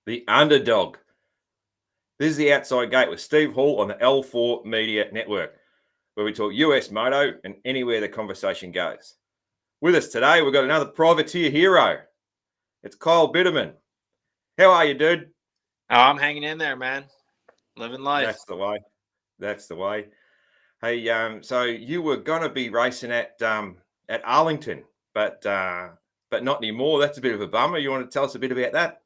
the underdog. This is the Outside Gate with Steve Hall on the L4 Media Network, where we talk US moto and anywhere the conversation goes. With us today, we've got another privateer hero. It's Kyle Bitterman. How are you, dude? Oh, I'm hanging in there, man. Living life. That's the way. That's the way. Hey, so you were gonna be racing at Arlington, but not anymore. That's a bit of a bummer. You want to tell us a bit about that?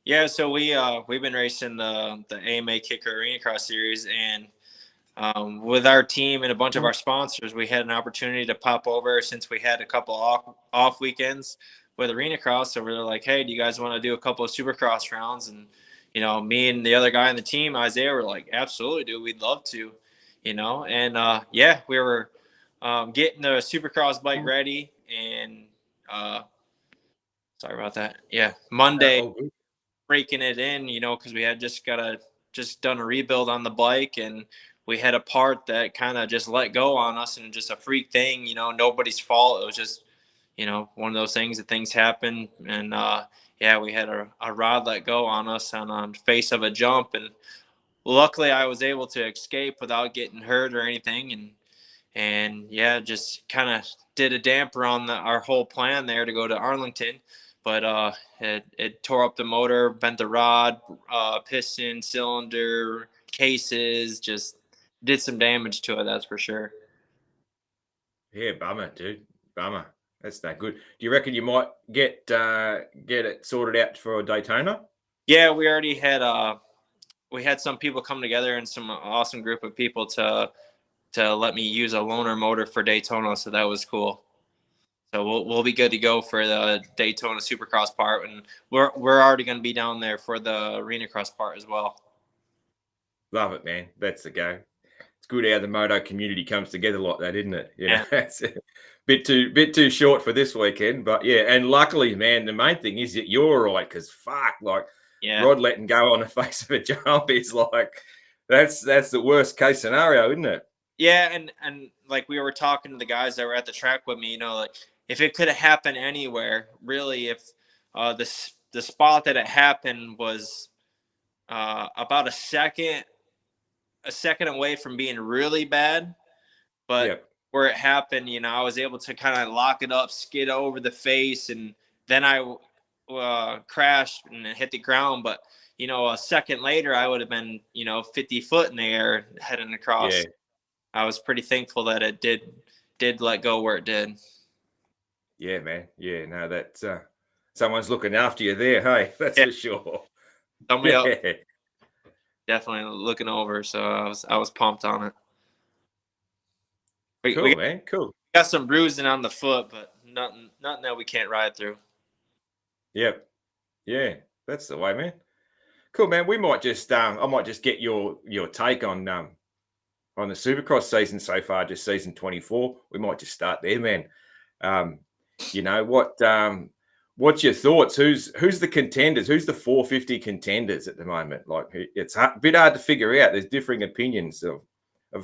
Yeah, so we've been racing the AMA Kicker Arena Cross Series, and with our team and a bunch of our sponsors, we had an opportunity to pop over since we had a couple off weekends with Arena Cross. So we were like, hey, do you guys want to do a couple of Supercross rounds? And me and the other guy on the team, Isaiah, were like, absolutely, dude, we'd love to. And yeah, we were getting the Supercross bike ready, and sorry about that. Yeah, Monday. Breaking it in, because we had just done a rebuild on the bike, and we had a part that kind of just let go on us, and just a freak thing, nobody's fault. It was just, one of those things that things happen. And yeah, we had a rod let go on us on the face of a jump, and luckily I was able to escape without getting hurt or anything. And yeah, just kind of did a damper on our whole plan there to go to Arlington. But it tore up the motor, bent the rod, piston, cylinder, cases, just did some damage to it, that's for sure. Yeah, bummer, dude. Bummer. That's not good. Do you reckon you might get it sorted out for Daytona? Yeah, we already had we had some people come together, and some awesome group of people to let me use a loaner motor for Daytona, so that was cool. So we'll be good to go for the Daytona Supercross part, and we're already going to be down there for the Arena Cross part as well. Love it, man. That's the go. It's good how the moto community comes together like that, isn't it? Yeah. It's a bit too short for this weekend, but yeah. And luckily, man, the main thing is that you're all right, because rod letting go on the face of a jump is like that's the worst case scenario, isn't it? Yeah, and like we were talking to the guys that were at the track with me, like if it could have happened anywhere, really, if the spot that it happened was about a second away from being really bad, but where it happened, I was able to kind of lock it up, skid over the face, and then I crashed and hit the ground. But a second later, I would have been 50 foot in the air heading across. Yeah. I was pretty thankful that it did let go where it did. Yeah, man. Yeah, no, that's someone's looking after you there. Hey, that's for sure. Somebody else definitely looking over. So I was pumped on it. Cool, man. Cool. Got some bruising on the foot, but nothing that we can't ride through. Yep. Yeah, that's the way, man. Cool, man. We might just I might just get your take on the Supercross season so far, just season 24. We might just start there, man. What's your thoughts? Who's the contenders? Who's the 450 contenders at the moment? Like, it's a bit hard to figure out. There's differing opinions of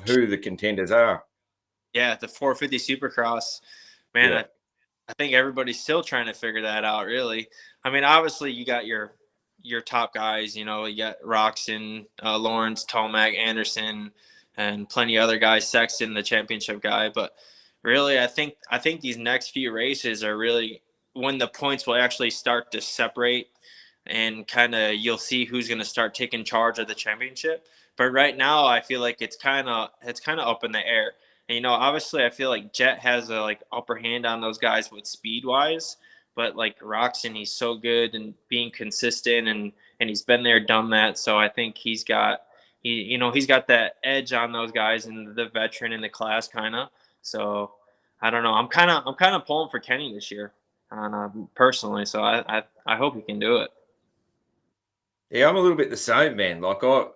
who the contenders are. Yeah, the 450 Supercross, man. Yeah. I think everybody's still trying to figure that out, really. I mean, obviously you got your top guys, you got Roxon, Lawrence, Tomac, Anderson, and plenty of other guys, Sexton, the championship guy. But really, I think these next few races are really when the points will actually start to separate, and kind of you'll see who's going to start taking charge of the championship. But right now, I feel like it's kind of up in the air. And, obviously, I feel like Jet has a upper hand on those guys with speed wise. But like Roxon, he's so good and being consistent, and he's been there, done that. So I think he's got that edge on those guys, and the veteran in the class kind of. So I don't know. I'm kind of pulling for Kenny this year, personally. So I hope he can do it. Yeah, I'm a little bit the same, man. Like I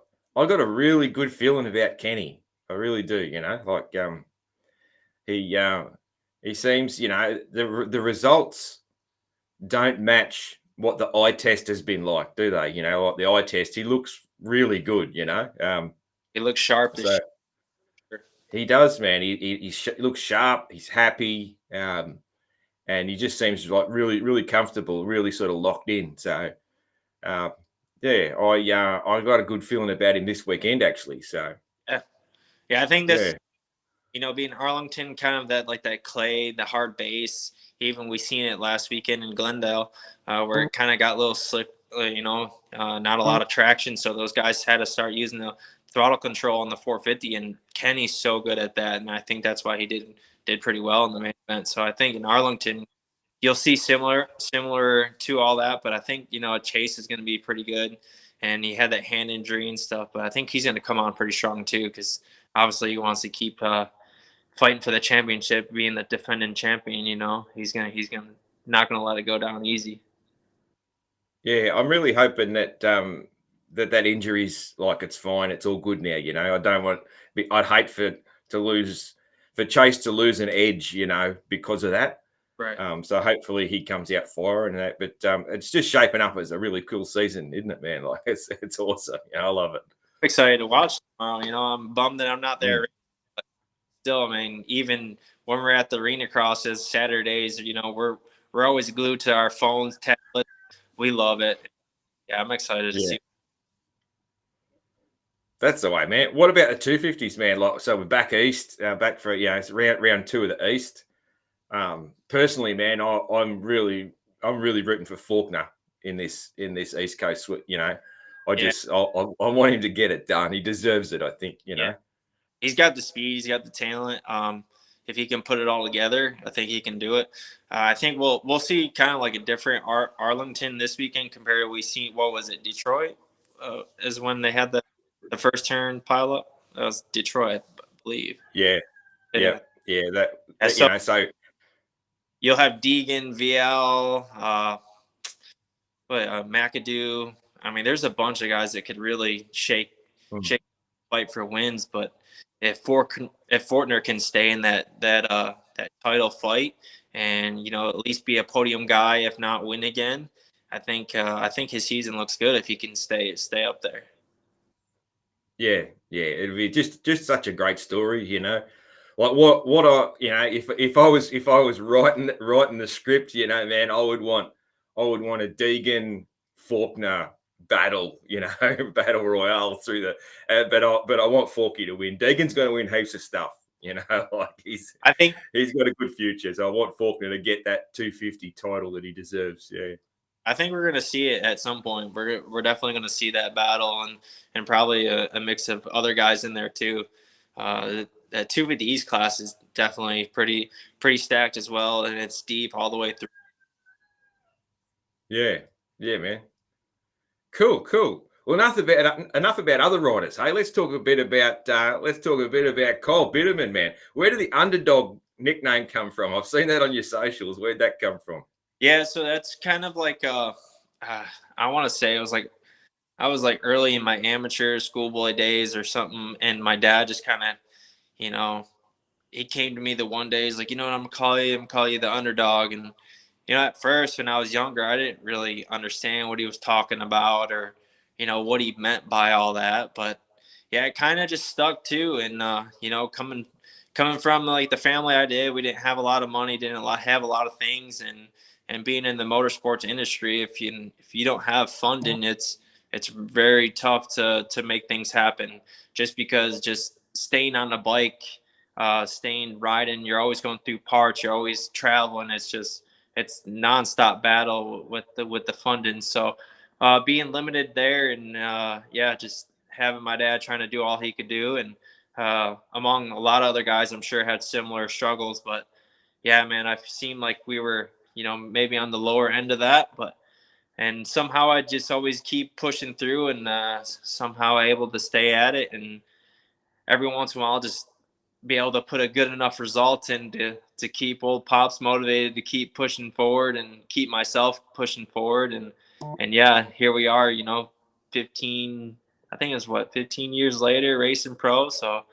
got a really good feeling about Kenny. I really do. He seems, the results don't match what the eye test has been like, do they? Like the eye test, he looks really good. He looks sharp. So he does, man. He looks sharp. He's happy, and he just seems like really, really comfortable, really sort of locked in. So, I got a good feeling about him this weekend actually. So I think this, yeah. Being Arlington, kind of that clay, the hard base. Even we seen it last weekend in Glendale, where it kind of got a little slick, not a lot of traction. So those guys had to start using the throttle control on the 450, and Kenny's so good at that, and I think that's why he did pretty well in the main event. So I think in Arlington, you'll see similar to all that, but I think Chase is going to be pretty good, and he had that hand injury and stuff, but I think he's going to come on pretty strong too, because obviously he wants to keep fighting for the championship, being the defending champion. He's gonna not gonna let it go down easy. Yeah, I'm really hoping that that injury's like it's fine, it's all good now. I don't want. I'd hate for Chase to lose an edge, because of that. Right. So hopefully he comes out firing and that. But it's just shaping up as a really cool season, isn't it, man? Like it's awesome. I love it. I'm excited to watch tomorrow. I'm bummed that I'm not there. Mm. But still, I mean, even when we're at the arena crosses Saturdays, we're always glued to our phones, tablets. We love it. Yeah, I'm excited to see. That's the way, man. What about the 250s, man? Like, so we're back east, back for it's round two of the East. Personally, man, I'm really rooting for Faulkner in this East Coast. I want him to get it done. He deserves it. I think. He's got the speed. He's got the talent. If he can put it all together, I think he can do it. I think we'll see kind of like a different Arlington this weekend compared to we seen. What was it? Detroit is when they had the first turn pileup. That was Detroit, I believe. Yeah. Yeah. So you'll have Deegan, VL, McAdoo. I mean, there's a bunch of guys that could really shake fight for wins. But if Fortner can stay in that title fight and at least be a podium guy, if not win again, I think his season looks good if he can stay up there. Yeah, it'd be just such a great story, Like what I if I was writing the script, man, I would want a Deegan Faulkner battle, battle royale through the. But I want Forky to win. Deegan's going to win heaps of stuff, like I think he's got a good future. So I want Faulkner to get that 250 title that he deserves. Yeah. I think we're going to see it at some point. We're definitely going to see that battle and probably a mix of other guys in there too. That 250 East class is definitely pretty stacked as well, and it's deep all the way through. Yeah, man. Cool. Well, enough about other riders. Hey, let's talk a bit about Cole Bitterman, man. Where did the underdog nickname come from? I've seen that on your socials. Where'd that come from? Yeah, so that's kind of like I want to say it was like I was like early in my amateur schoolboy days or something, and my dad just kind of, he came to me the one day. He's like, what I'm gonna call you? I'm gonna call you the underdog. And at first when I was younger, I didn't really understand what he was talking about or what he meant by all that. But yeah, it kind of just stuck too. And coming from like the family I did, we didn't have a lot of money, didn't have a lot of things, and being in the motorsports industry, if you don't have funding, it's very tough to make things happen. Just because just staying on the bike, staying riding, you're always going through parts, you're always traveling. It's nonstop battle with the funding. So being limited there, and just having my dad trying to do all he could do, and among a lot of other guys, I'm sure had similar struggles. But yeah, man, I seemed like we were, maybe on the lower end of that, and somehow I just always keep pushing through and somehow able to stay at it. And every once in a while, just be able to put a good enough result in to keep old Pops motivated to keep pushing forward and keep myself pushing forward. And yeah, here we are, 15, I think it's 15 years later racing pro. So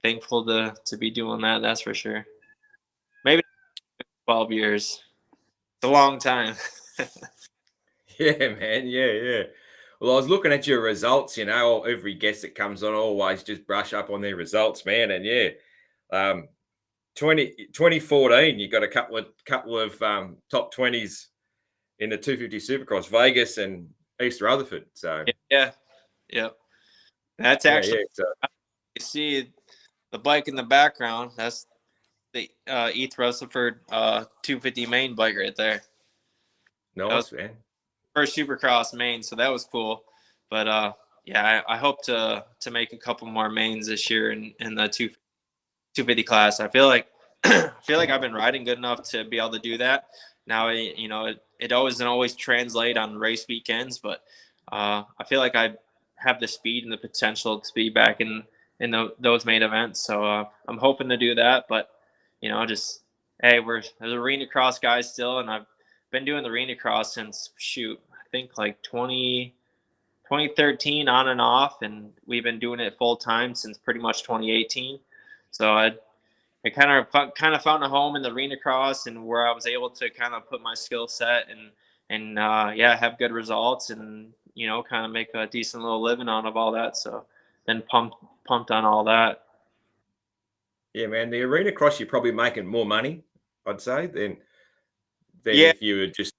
thankful to be doing that. That's for sure. Maybe 12 years. It's a long time. Yeah, man. Yeah. Well, I was looking at your results, every guest that comes on always just brush up on their results, man. And yeah, 2014, you got a couple of top 20s in the 250 Supercross, Vegas and East Rutherford. So Yeah. That's actually, yeah. So you see the bike in the background. That's the East Rutherford 250 main bike right there. That was nice, man. first Supercross main, so that was cool. But yeah, I hope to make a couple more mains this year in the 250 class. I feel like I've been riding good enough to be able to do that. Now, it always doesn't always translate on race weekends, but I feel like I have the speed and the potential to be back in those main events. So I'm hoping to do that. But just hey, there's arena cross guys still, and I've been doing the arena cross since I think like 2013 on and off, and we've been doing it full time since pretty much 2018. So I kind of found a home in the arena cross, and where I was able to kind of put my skill set and yeah, have good results, and kind of make a decent little living out of all that. So then pumped on all that. Yeah, man. The arena cross, you're probably making more money, I'd say, than Yeah, if you were just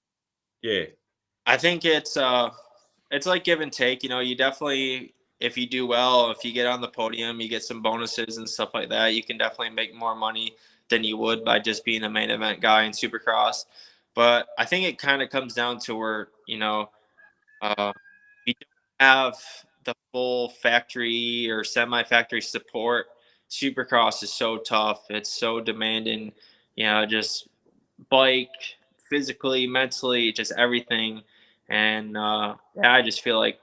yeah. I think it's like give and take. You definitely, if you do well, if you get on the podium, you get some bonuses and stuff like that. You can definitely make more money than you would by just being a main event guy in Supercross. But I think it kind of comes down to where you don't have the full factory or semi-factory support. Supercross is so tough. It's so demanding. Just bike, physically, mentally, just everything. And yeah, I just feel like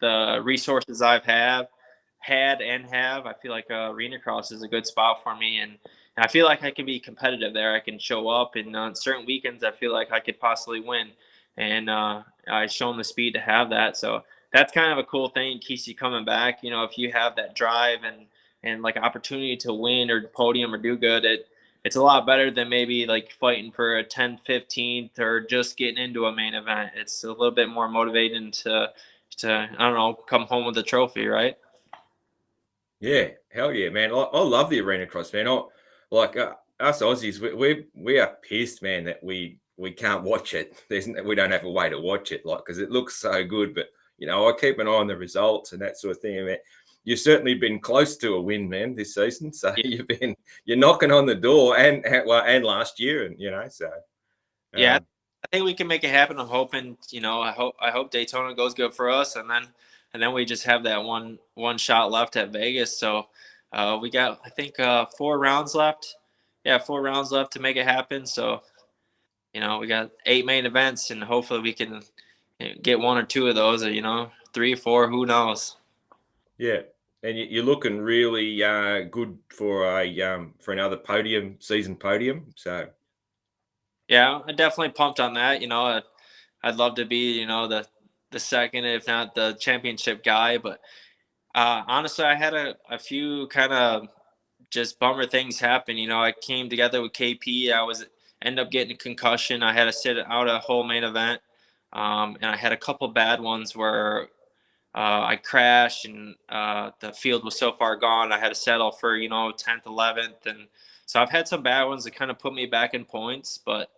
the resources had and have, I feel like arena cross is a good spot for me, and I feel like I can be competitive there. I can show up, and on certain weekends, I feel like I could possibly win, and I've shown the speed to have that. So that's kind of a cool thing. Keeps you coming back. If you have that drive and like opportunity to win or podium or do good, it's a lot better than maybe like fighting for a 10 15th or just getting into a main event. It's a little bit more motivating to I don't know, come home with a trophy, right? Yeah, hell yeah, man. I love the arena cross, man. Us Aussies, we are pissed, man, that we can't watch it. We don't have a way to watch it, like, because it looks so good. But I keep an eye on the results and that sort of thing. Man, you've certainly been close to a win, man, this season. So Yeah, you're knocking on the door, and last year, and so yeah. um, I think we can make it happen. I'm hoping, I hope Daytona goes good for us, and then we just have that one shot left at Vegas. So we got, I think, 4 rounds left. Yeah, 4 rounds left to make it happen. So we got 8 main events, and hopefully we can get one or two of those, or 3, 4, who knows. yeah. And you're looking really good for another season podium. So Yeah, I definitely pumped on that. I'd love to be, the second, if not the championship guy. But honestly, I had a few kind of just bummer things happen. I came together with KP. End up getting a concussion. I had to sit out a whole main event, and I had a couple bad ones where I crashed, and the field was so far gone. I had to settle for 10th, 11th, and so I've had some bad ones that kind of put me back in points. But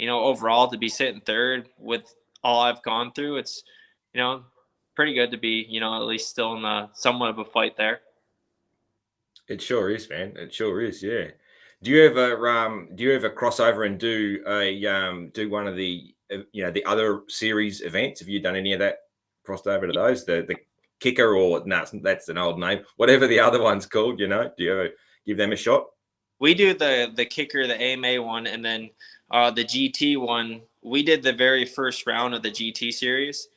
overall, to be sitting third with all I've gone through, it's you know pretty good to be at least still in somewhat of a fight there. it sure is, man. It sure is. Yeah. Do you ever cross over and do one of the other series events? Have you done any of that? Crossed over to those, the kicker, or no, that's an old name. Whatever the other one's called, do you ever give them a shot? We do the kicker, the AMA one, and then the GT one. We did the very first round of the GT series,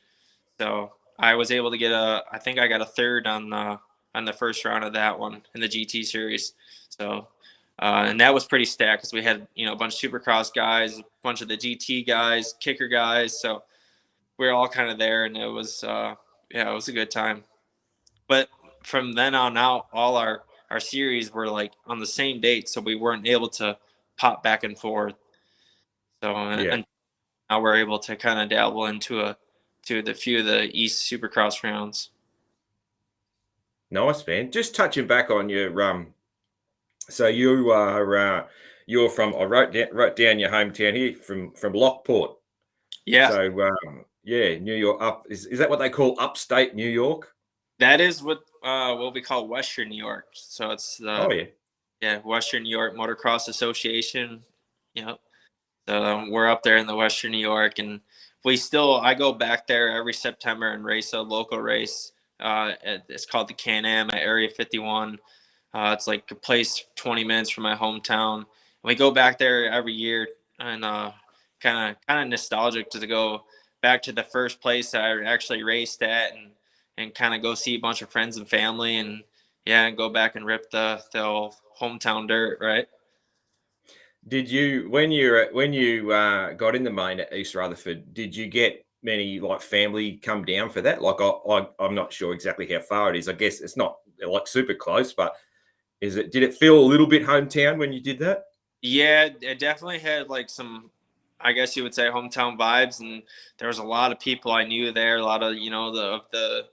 so I was able to get I think I got a third on the first round of that one in the GT series. So and that was pretty stacked because we had a bunch of Supercross guys, a bunch of the GT guys, kicker guys. So we were all kind of there, and it was yeah, it was a good time. But from then on out, all our series were like on the same date, so we weren't able to pop back and forth. So Yeah. and now we're able to kind of dabble into the few of the East Supercross rounds. Nice, man. Just touching back on your so you're from, I wrote down your hometown here, from Lockport. Yeah, So Yeah, New York up. Is that what they call upstate New York? That is what we call Western New York. So it's Oh yeah. Western New York Motocross Association. Yep. So we're up there in the Western New York, and I go back there every September and race a local race. It's called the Can-Am at Area 51. It's like a place 20 minutes from my hometown. And we go back there every year, and kind of nostalgic to go back to the first place that I actually raced at, and kind of go see a bunch of friends and family, and and go back and rip the old hometown dirt, right? Did you when you got in the main at East Rutherford? Did you get many like family come down for that? Like I'm not sure exactly how far it is. I guess it's not like super close, but is it? Did it feel a little bit hometown when you did that? Yeah, it definitely had like some, I guess you would say, hometown vibes, and there was a lot of people I knew there. A lot of the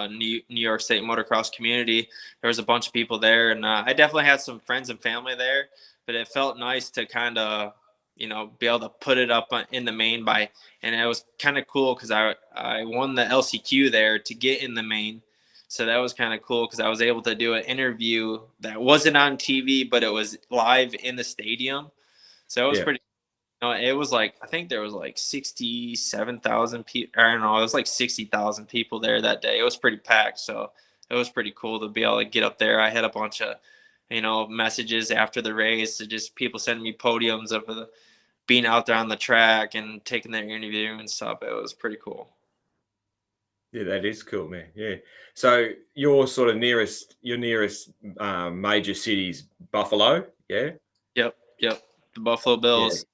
New York State motocross community. There was a bunch of people there, and I definitely had some friends and family there. But it felt nice to kind of be able to put it up in the main and it was kind of cool because I won the LCQ there to get in the main. So that was kind of cool because I was able to do an interview that wasn't on TV, but it was live in the stadium. So it was Yeah. pretty. It was like, I think there was like 67,000 people. I don't know. It was like 60,000 people there that day. It was pretty packed. So it was pretty cool to be able to get up there. I had a bunch of, messages after the race. Just people sending me podiums of being out there on the track and taking their interview and stuff. It was pretty cool. Yeah, that is cool, man. Yeah. So your nearest major cities, Buffalo. Yeah. Yep. The Buffalo Yeah. Bills.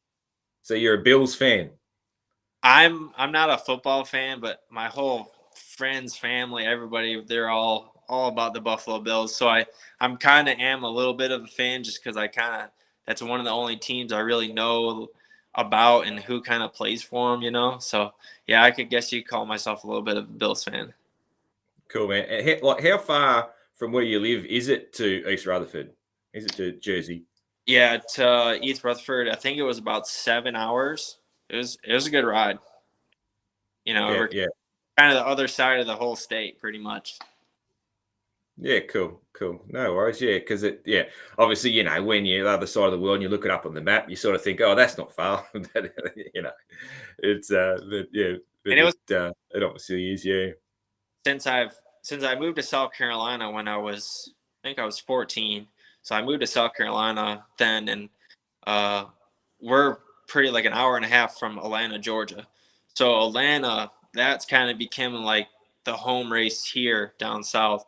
So you're a Bills fan. I'm not a football fan, but my whole friends, family, everybody, they're all about the Buffalo Bills. So I'm kind of am a little bit of a fan just because that's one of the only teams I really know about and who kind of plays for them. So yeah, I could guess you could call myself a little bit of a Bills fan. Cool, man. And how far from where you live is it to East Rutherford? Is it to Jersey? Yeah, to East Rutherford, I think it was about 7 hours. It was a good ride. We're Yeah. kind of the other side of the whole state, pretty much. Yeah, cool. No worries. Yeah, because obviously, when you're the other side of the world and you look it up on the map, you sort of think, oh, that's not far. But, it's And it was it obviously is. Yeah. since I moved to South Carolina when I think I was 14. So I moved to South Carolina then, and uh, we're pretty like an hour and a half from Atlanta, Georgia. So Atlanta, that's kind of became like the home race here down south.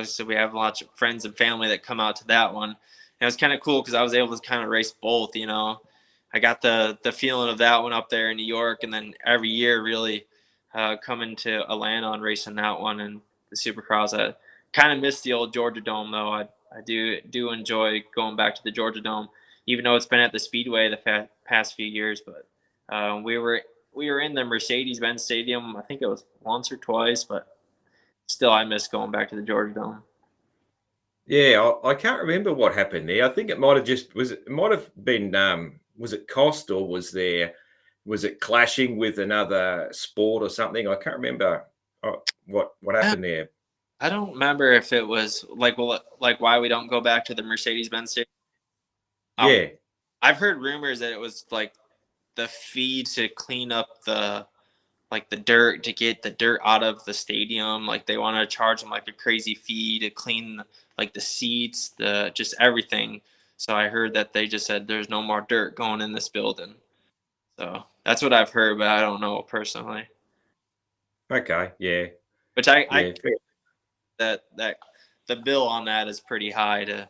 So we have lots of friends and family that come out to that one. And it was kind of cool because I was able to kind of race both. I got the feeling of that one up there in New York, and then every year really coming to Atlanta and racing that one and the Supercross. I kind of miss the old Georgia Dome though. I do enjoy going back to the Georgia Dome, even though it's been at the Speedway the past few years. But we were in the Mercedes-Benz Stadium. I think it was once or twice, but still, I miss going back to the Georgia Dome. Yeah, I can't remember what happened there. I think it might have it might have been was it cost or was it clashing with another sport or something? I can't remember what happened there. I don't remember if it was like why we don't go back to the Mercedes-Benz Stadium. Yeah. I've heard rumors that it was like the fee to clean up the dirt, to get the dirt out of the stadium. Like they wanted to charge them like a crazy fee to clean like the seats, the just everything. So I heard that they just said there's no more dirt going in this building. So that's what I've heard, but I don't know personally. Okay. Yeah. Which I Yeah. that the bill on that is pretty high to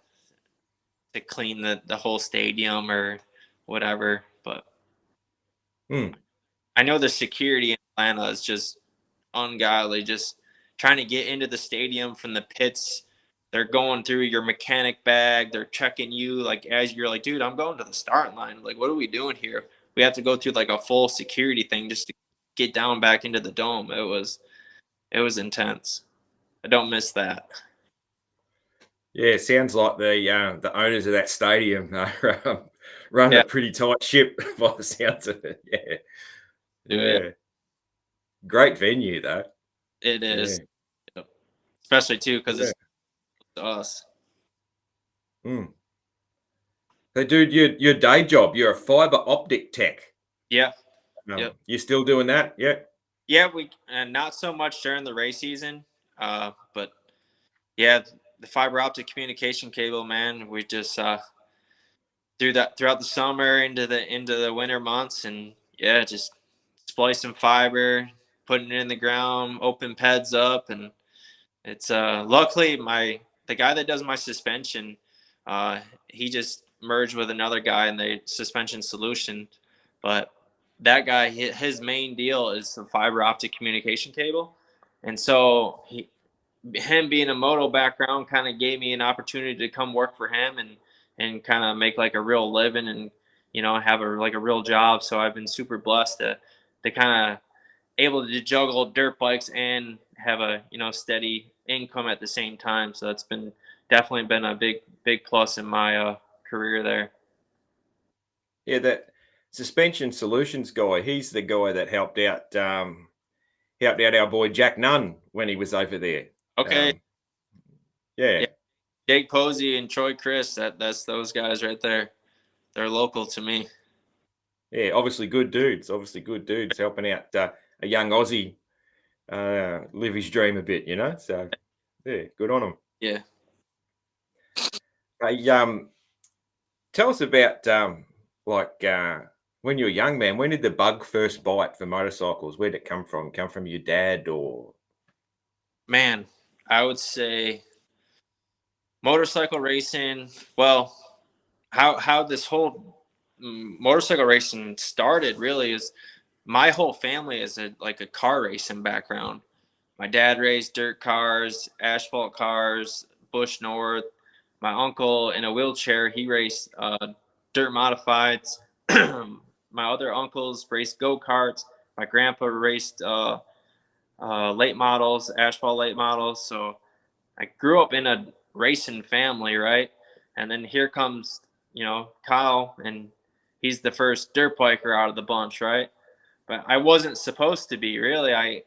clean the whole stadium or whatever. But I know the security in Atlanta is just ungodly. Just trying to get into the stadium from the pits. They're going through your mechanic bag. They're checking you like as you're like, dude, I'm going to the starting line. Like, what are we doing here? We have to go through like a full security thing just to get down back into the dome. It was intense. I don't miss that. Yeah, it sounds like the owners of that stadium run Yeah, a pretty tight ship by the sounds of it. Yeah. do it. Yeah. Great venue though. It is, yep. Especially too because it's us. Mm. So, dude, your day job, you're a fiber optic tech. Yeah. Yep. You still doing that? Yeah. Yeah, we and not so much during the race season, but yeah, the fiber optic communication cable, man. We just through that throughout the summer into the winter months, and yeah, just splice some fiber, putting it in the ground, open pads up, and it's luckily the guy that does my suspension, he just merged with another guy in the suspension solution, but that guy his main deal is the fiber optic communication cable, and so him being a moto background kind of gave me an opportunity to come work for him and kind of make like a real living and have a real job. So I've been super blessed to kind of able to juggle dirt bikes and have a steady income at the same time. So that's definitely been a big plus in my career there. Yeah, that suspension solutions guy, he's the guy that helped out our boy Jack Nunn when he was over there. Okay. Yeah. Jake Posey and Troy Chris, that's those guys right there. They're local to me. Yeah, obviously good dudes helping out a young Aussie live his dream a bit, So yeah, good on them. Yeah. Hey, tell us about when you were young, man. When did the bug first bite for motorcycles? Where did it come from? Come from your dad or? Man, I would say motorcycle racing. Well, how this whole motorcycle racing started really is my whole family is like a car racing background. My dad raced dirt cars, asphalt cars, Bush North. My uncle in a wheelchair, he raced dirt modifieds. My other uncles raced go-karts. My grandpa raced late models, asphalt late models. So I grew up in a racing family, right? And then here comes, Kyle, and he's the first dirt biker out of the bunch, right? But I wasn't supposed to be really.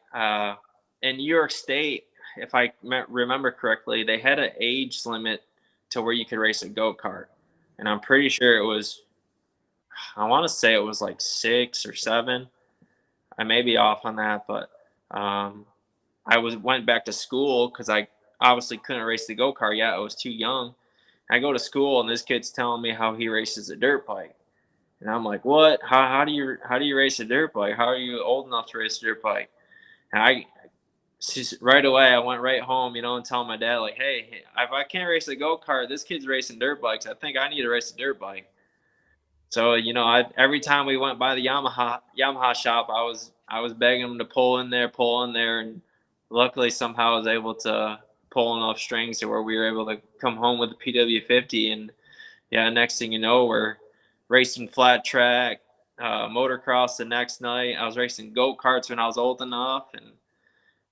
In New York State, if I remember correctly, they had an age limit to where you could race a go-kart, and I'm pretty sure it was. I want to say it was like 6 or 7. I may be off on that, but I went back to school because I obviously couldn't race the go-kart yet. I was too young. I go to school and this kid's telling me how he races a dirt bike. And I'm like, what? How do you race a dirt bike? How are you old enough to race a dirt bike? And right away I went right home, and telling my dad like, hey, if I can't race a go-kart, this kid's racing dirt bikes. I think I need to race a dirt bike. So every time we went by the Yamaha shop, I was begging him to pull in there, and luckily somehow I was able to pull enough strings to where we were able to come home with the PW50. And yeah, next thing you know, we're racing flat track, motocross the next night. I was racing go-karts when I was old enough and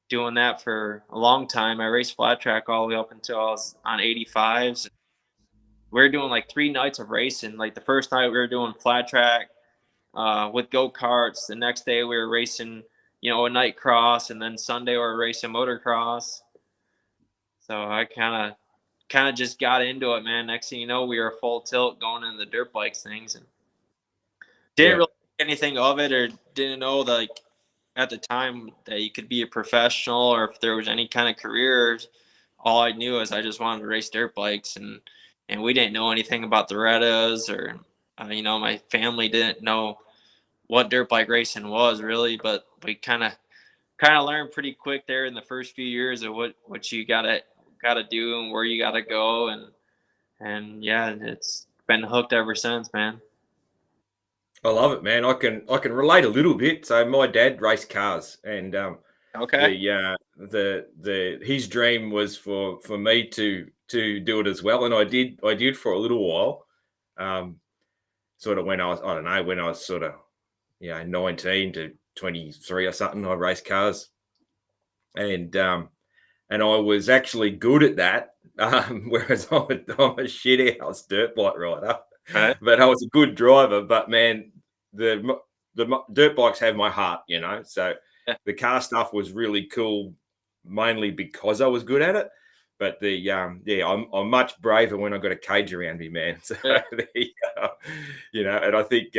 doing that for a long time. I raced flat track all the way up until I was on 85s. We were doing like 3 nights of racing. Like the first night we were doing flat track with go-karts. The next day we were racing, a night cross, and then Sunday we were racing motocross. So I kind of just got into it, man. Next thing you know, we were full tilt going into the dirt bikes things, and didn't really think anything of it, or didn't know like at the time that you could be a professional or if there was any kind of career. All I knew is I just wanted to race dirt bikes, and we didn't know anything about the Rettas, or my family didn't know what dirt bike racing was really, but we kind of learned pretty quick there in the first few years of what you gotta do and where you gotta go, and yeah, it's been hooked ever since, man. I love it, man. I can relate a little bit. So my dad raced cars, and Okay. the his dream was for me to do it as well, and I did for a little while. Sort of when I was, I don't know, when I was sort of 19 to 23 or something, I raced cars, and I was actually good at that. Whereas I'm a shit house dirt bike rider, Right. but I was a good driver. But man, the dirt bikes have my heart, So the car stuff was really cool, mainly because I was good at it. But I'm much braver when I got a cage around me, man. So and I think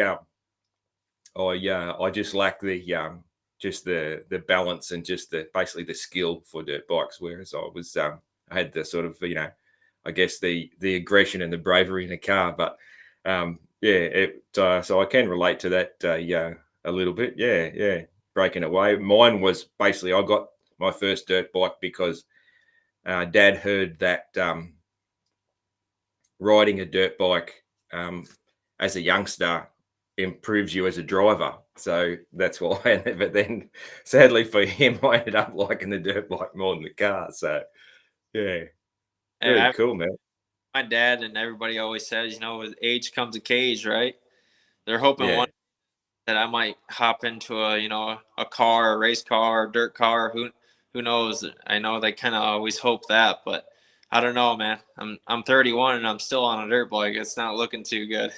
I just lack the balance and just basically the skill for dirt bikes. Whereas I had the sort of I guess the aggression and the bravery in a car. But so I can relate to that a little bit. Yeah, breaking away. Mine was basically I got my first dirt bike because Dad heard that riding a dirt bike as a youngster improves you as a driver. So that's why. But then, sadly for him, I ended up liking the dirt bike more than the car. So yeah, very cool, man. My dad and everybody always says, with age comes a cage, right? They're hoping one that I might hop into a car, a race car, a dirt car. Who knows? I know they kind of always hope that, but I don't know, man. I'm 31 and I'm still on a dirt bike. It's not looking too good.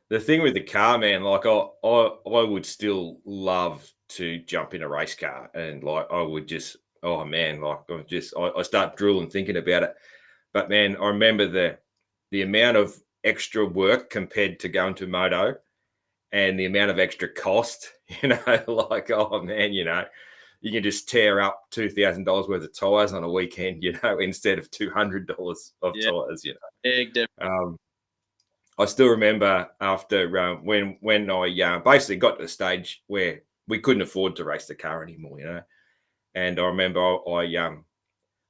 The thing with the car, man, like I would still love to jump in a race car, and like I would just, oh man, like I start drooling thinking about it. But man, I remember the amount of extra work compared to going to moto, and the amount of extra cost, like, oh man, you can just tear up $2,000 worth of tires on a weekend, instead of $200 of tires, Big difference. I still remember after when I basically got to the stage where we couldn't afford to race the car anymore, and I remember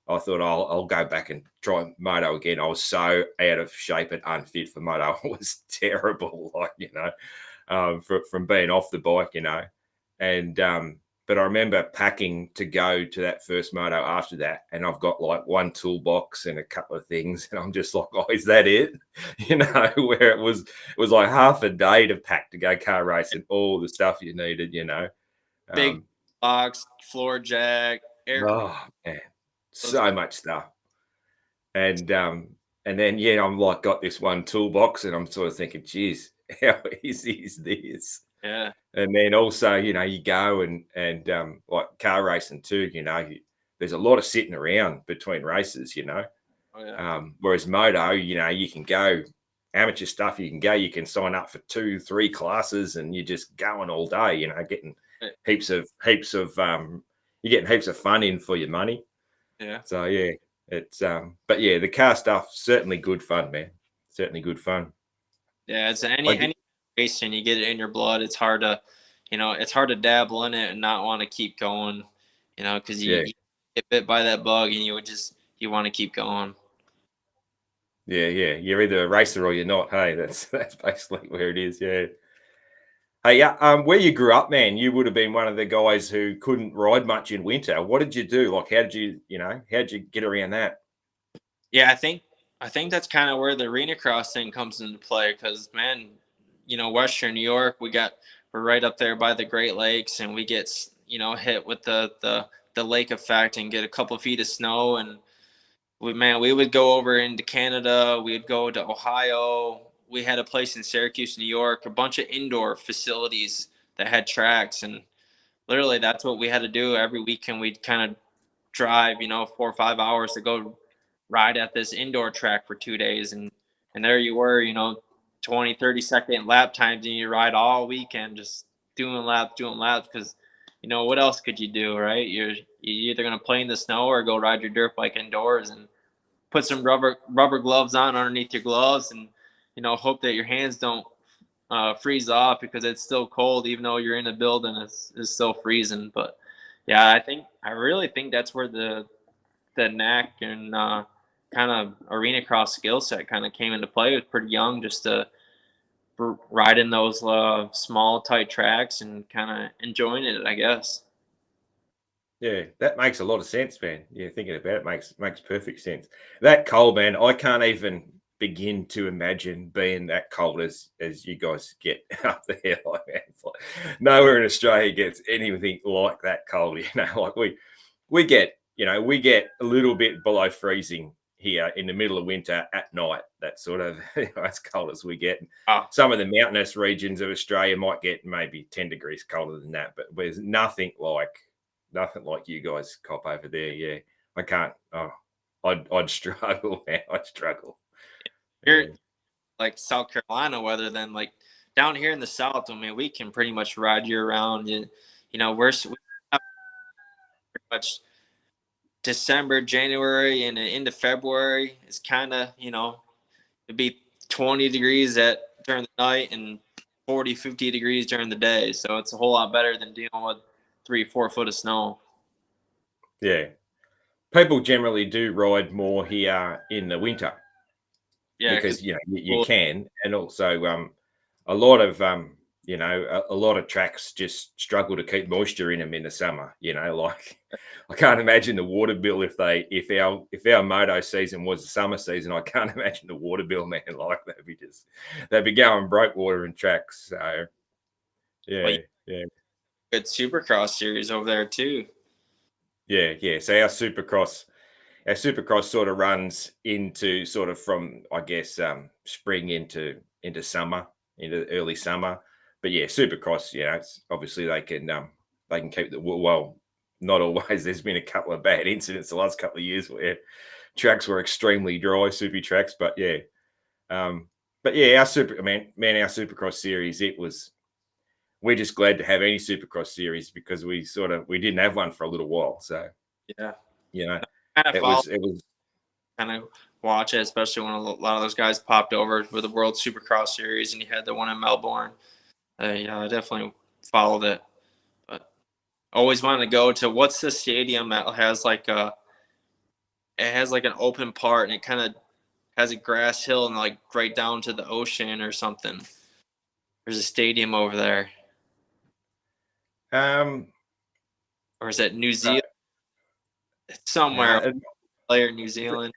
I thought I'll go back and try moto again. I was so out of shape and unfit for moto. I was terrible, from being off the bike, and but I remember packing to go to that first moto after that, and I've got like one toolbox and a couple of things, and I'm just like, oh, is that it? Where it was like half a day to pack to go car racing, all the stuff you needed, Big box, floor jack, air. Oh man, so much stuff, and then I'm like got this one toolbox, and I'm sort of thinking, geez, how easy is this? Yeah. And then also, you go and like car racing too, there's a lot of sitting around between races, Oh, yeah. Whereas moto, you can go amateur stuff, you can sign up for 2-3 classes and you're just going all day, getting heaps of you're getting heaps of fun in for your money. Yeah. So yeah, it's but yeah, the car stuff, certainly good fun, man. Certainly good fun. Yeah, it's any race and you get it in your blood. It's hard to dabble in it and not want to keep going, because you get bit by that bug and you want to keep going. Yeah. You're either a racer or you're not. Hey, that's basically where it is. Yeah. Hey, where you grew up, man, you would have been one of the guys who couldn't ride much in winter. What did you do? Like, how'd you get around that? Yeah, I think that's kind of where the arena cross thing comes into play because, man, Western New York, we're right up there by the Great Lakes, and we get hit with the lake effect and get a couple of feet of snow, and we would go over into Canada, we'd go to Ohio. We had a place in Syracuse, New York, a bunch of indoor facilities that had tracks, and literally that's what we had to do every weekend. We'd kind of drive 4 or 5 hours to go ride at this indoor track for 2 days, and there you were 20-30 second lap times, and you ride all weekend just doing laps because what else could you do, right? You're either going to play in the snow or go ride your dirt bike indoors and put some rubber gloves on underneath your gloves, and hope that your hands don't freeze off because it's still cold even though you're in a building. It's still freezing. But yeah, I really think that's where the knack and kind of arena cross skill set kind of came into play. It was pretty young, just to ride in those small tight tracks and kind of enjoying it, I guess. Yeah, that makes a lot of sense, man. Yeah, thinking about it makes perfect sense. That cold, man, I can't even begin to imagine being that cold as you guys get up there. Like, man, it's like nowhere in Australia gets anything like that cold. Like we get a little bit below freezing here in the middle of winter at night. That's sort of as cold as we get. Oh. Some of the mountainous regions of Australia might get maybe 10 degrees colder than that, but there's nothing like you guys cop over there. Yeah, I can't. Oh, I'd struggle, man. I'd struggle. You're like South Carolina weather, then like down here in the South, I mean, we can pretty much ride year round. You know, we have pretty much December, January, and into February is kind of, you know, it'd be 20 degrees during the night and 40, 50 degrees during the day. So it's a whole lot better than dealing with 3-4 foot of snow. Yeah. People generally do ride more here in the winter. Yeah, because you can, and also a lot of a lot of tracks just struggle to keep moisture in them in the summer. Like I can't imagine the water bill if our moto season was the summer season. I can't imagine the water bill, man. Like they'd be going broke water in tracks. So yeah. Good Supercross series over there too. Yeah. So our Supercross sort of runs into sort of from, I guess, spring into summer, into early summer. But yeah, Supercross, it's obviously they can keep not always. There's been a couple of bad incidents the last couple of years where tracks were extremely dry, soupy tracks. But yeah, our Supercross series, we're just glad to have any Supercross series because we didn't have one for a little while. So yeah, it was kind of watch it, especially when a lot of those guys popped over for the World Supercross Series, and you had the one in Melbourne. I definitely followed it, but always wanted to go to what's the stadium that has like an open part, and it kind of has a grass hill and like right down to the ocean or something. There's a stadium over there. Or is it New Zealand? Somewhere. Player New Zealand.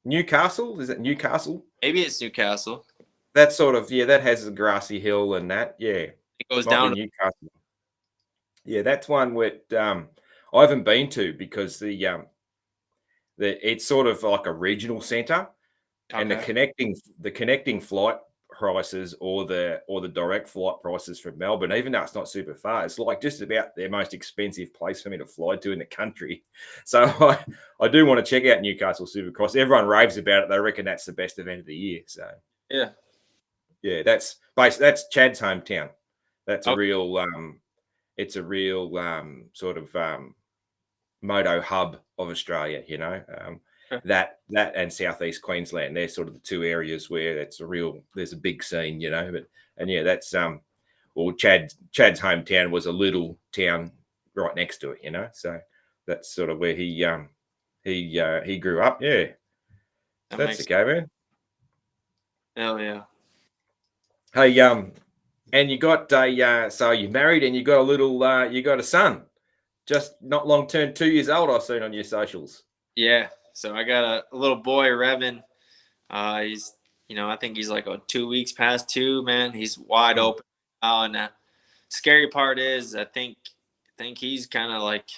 Newcastle? Is it Newcastle? Maybe it's Newcastle. That sort of, that has a grassy hill and that, yeah. It goes down to Newcastle. Yeah, that's one where I haven't been to because it's sort of like a regional centre, and the connecting flight prices or the direct flight prices from Melbourne, even though it's not super far, it's like just about the most expensive place for me to fly to in the country. So I do want to check out Newcastle Supercross. Everyone raves about it. They reckon that's the best event of the year. So yeah, that's Chad's hometown. That's a real it's a real sort of moto hub of Australia, that and Southeast Queensland. They're sort of the two areas where there's a big scene, that's Chad's hometown was a little town right next to it, so that's sort of where he grew up. Yeah, that's the go, man. Hell yeah. Hey, and you got so you're married and you got you got a son, just not long turned 2 years old. I've seen on your socials. Yeah, so I got a little boy, Revan. He's, I think he's like 2 weeks past 2. Man, he's wide open now. And the scary part is, I think he's kind of like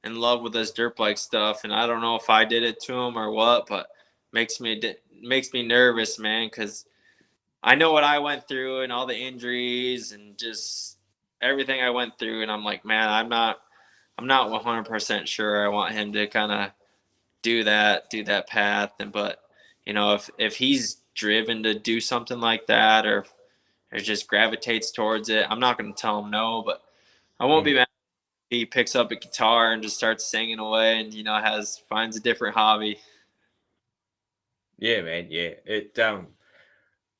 in love with this dirt bike stuff, and I don't know if I did it to him or what, but makes me nervous, man, because I know what I went through and all the injuries and just everything I went through, and I'm like, man, I'm not 100% sure I want him to kind of do that path. But if he's driven to do something like that or just gravitates towards it, I'm not going to tell him no, but I won't be mad if he picks up a guitar and just starts singing away and finds a different hobby. Yeah, man. Yeah, it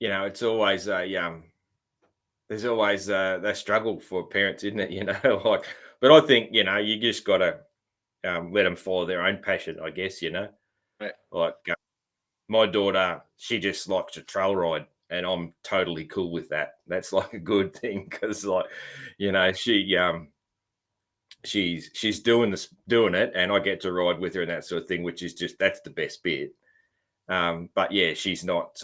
it's always there's always that struggle for parents, isn't it? But I think you just got to let them follow their own passion, I guess. Right. Like my daughter, she just likes to trail ride, and I'm totally cool with that. That's like a good thing because, she's doing it, and I get to ride with her and that sort of thing, which is that's the best bit. But yeah, she's not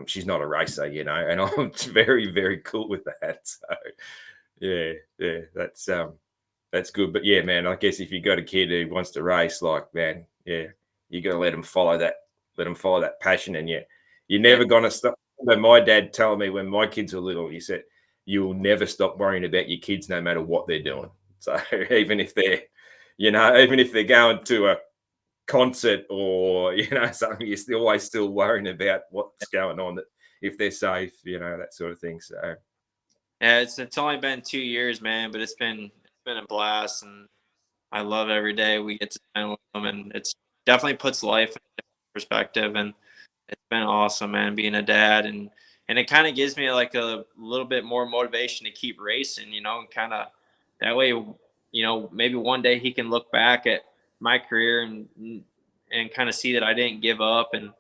she's not a racer, and I'm very, very cool with that. So yeah, that's good. But yeah, man, I guess if you got a kid who wants to race, like, man, yeah, you got to let them follow them follow that passion, and you're never gonna stop. But my dad told me when my kids were little, he said, "You'll never stop worrying about your kids, no matter what they're doing." So even if they're, even if they're going to a concert or something, you're still worrying about what's going on, that if they're safe, that sort of thing. So yeah, it's only been 2 years, man, but it's been a blast, and I love every day we get to spend with them, and it's definitely puts life in perspective, and it's been awesome, man, being a dad, and it kind of gives me like a little bit more motivation to keep racing, and kind of that way, maybe one day he can look back at my career and kind of see that I didn't give up, and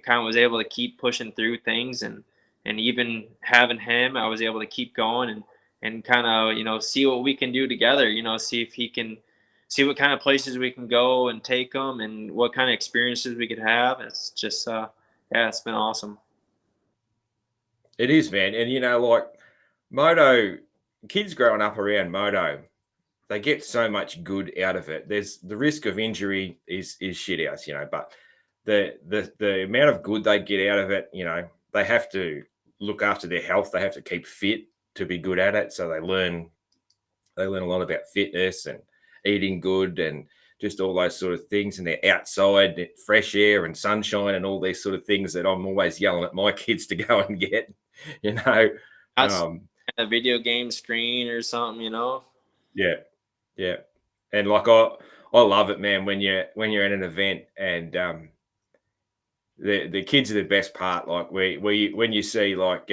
kind of was able to keep pushing through things, and even having him, I was able to keep going and kind of see what we can do together, see if he can see what kind of places we can go and take them, and what kind of experiences we could have. It's just yeah, it's been awesome. it is, man. And like moto, kids growing up around moto, they get so much good out of it. There's the risk of injury is shit house, but the amount of good they get out of it, they have to look after their health. They have to keep fit to be good at it. So they learn a lot about fitness and eating good and just all those sort of things. And they're outside, fresh air and sunshine and all these sort of things that I'm always yelling at my kids to go and get, That's a video game screen or something, Yeah. Yeah. And like I love it, man, when you're at an event and the kids are the best part. Like when you see like